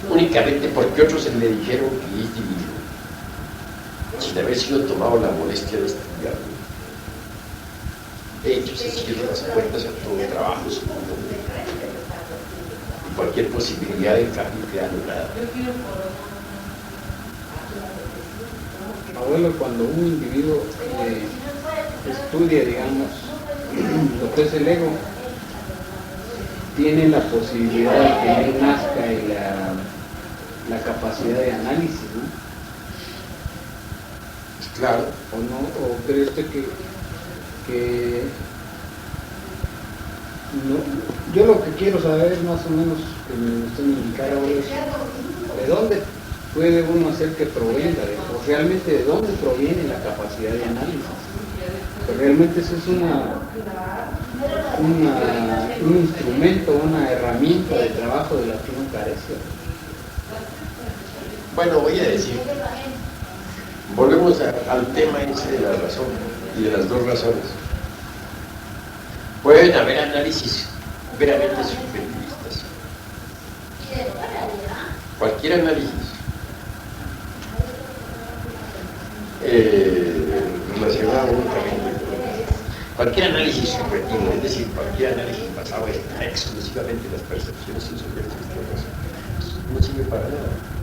únicamente porque otros le dijeron que es divino, sin haber sido tomado la molestia de estudiarlo, de hecho se cierran las puertas a todo trabajo segundo, y cualquier posibilidad de cambio queda anulada. Abuelo, cuando un individuo estudia, digamos, lo que es el ego, tiene la posibilidad de que él nazca y la capacidad de análisis, ¿no? Claro. ¿O no? ¿O cree usted que no? Yo lo que quiero saber más o menos, que me usted me indicara ahora, es ¿de dónde puede uno hacer que provenga? ¿O realmente de dónde proviene la capacidad de análisis? Pero realmente eso es un instrumento, una herramienta de trabajo de la que uno carece. Bueno, voy a decir, volvemos al tema ese de la razón y de las dos razones. Pueden haber análisis veramente subjetivistas. Cualquier análisis relacionado únicamente con cualquier análisis subjetivo, es decir, cualquier análisis basado exclusivamente en las percepciones sensoriales externas, no sirve para nada.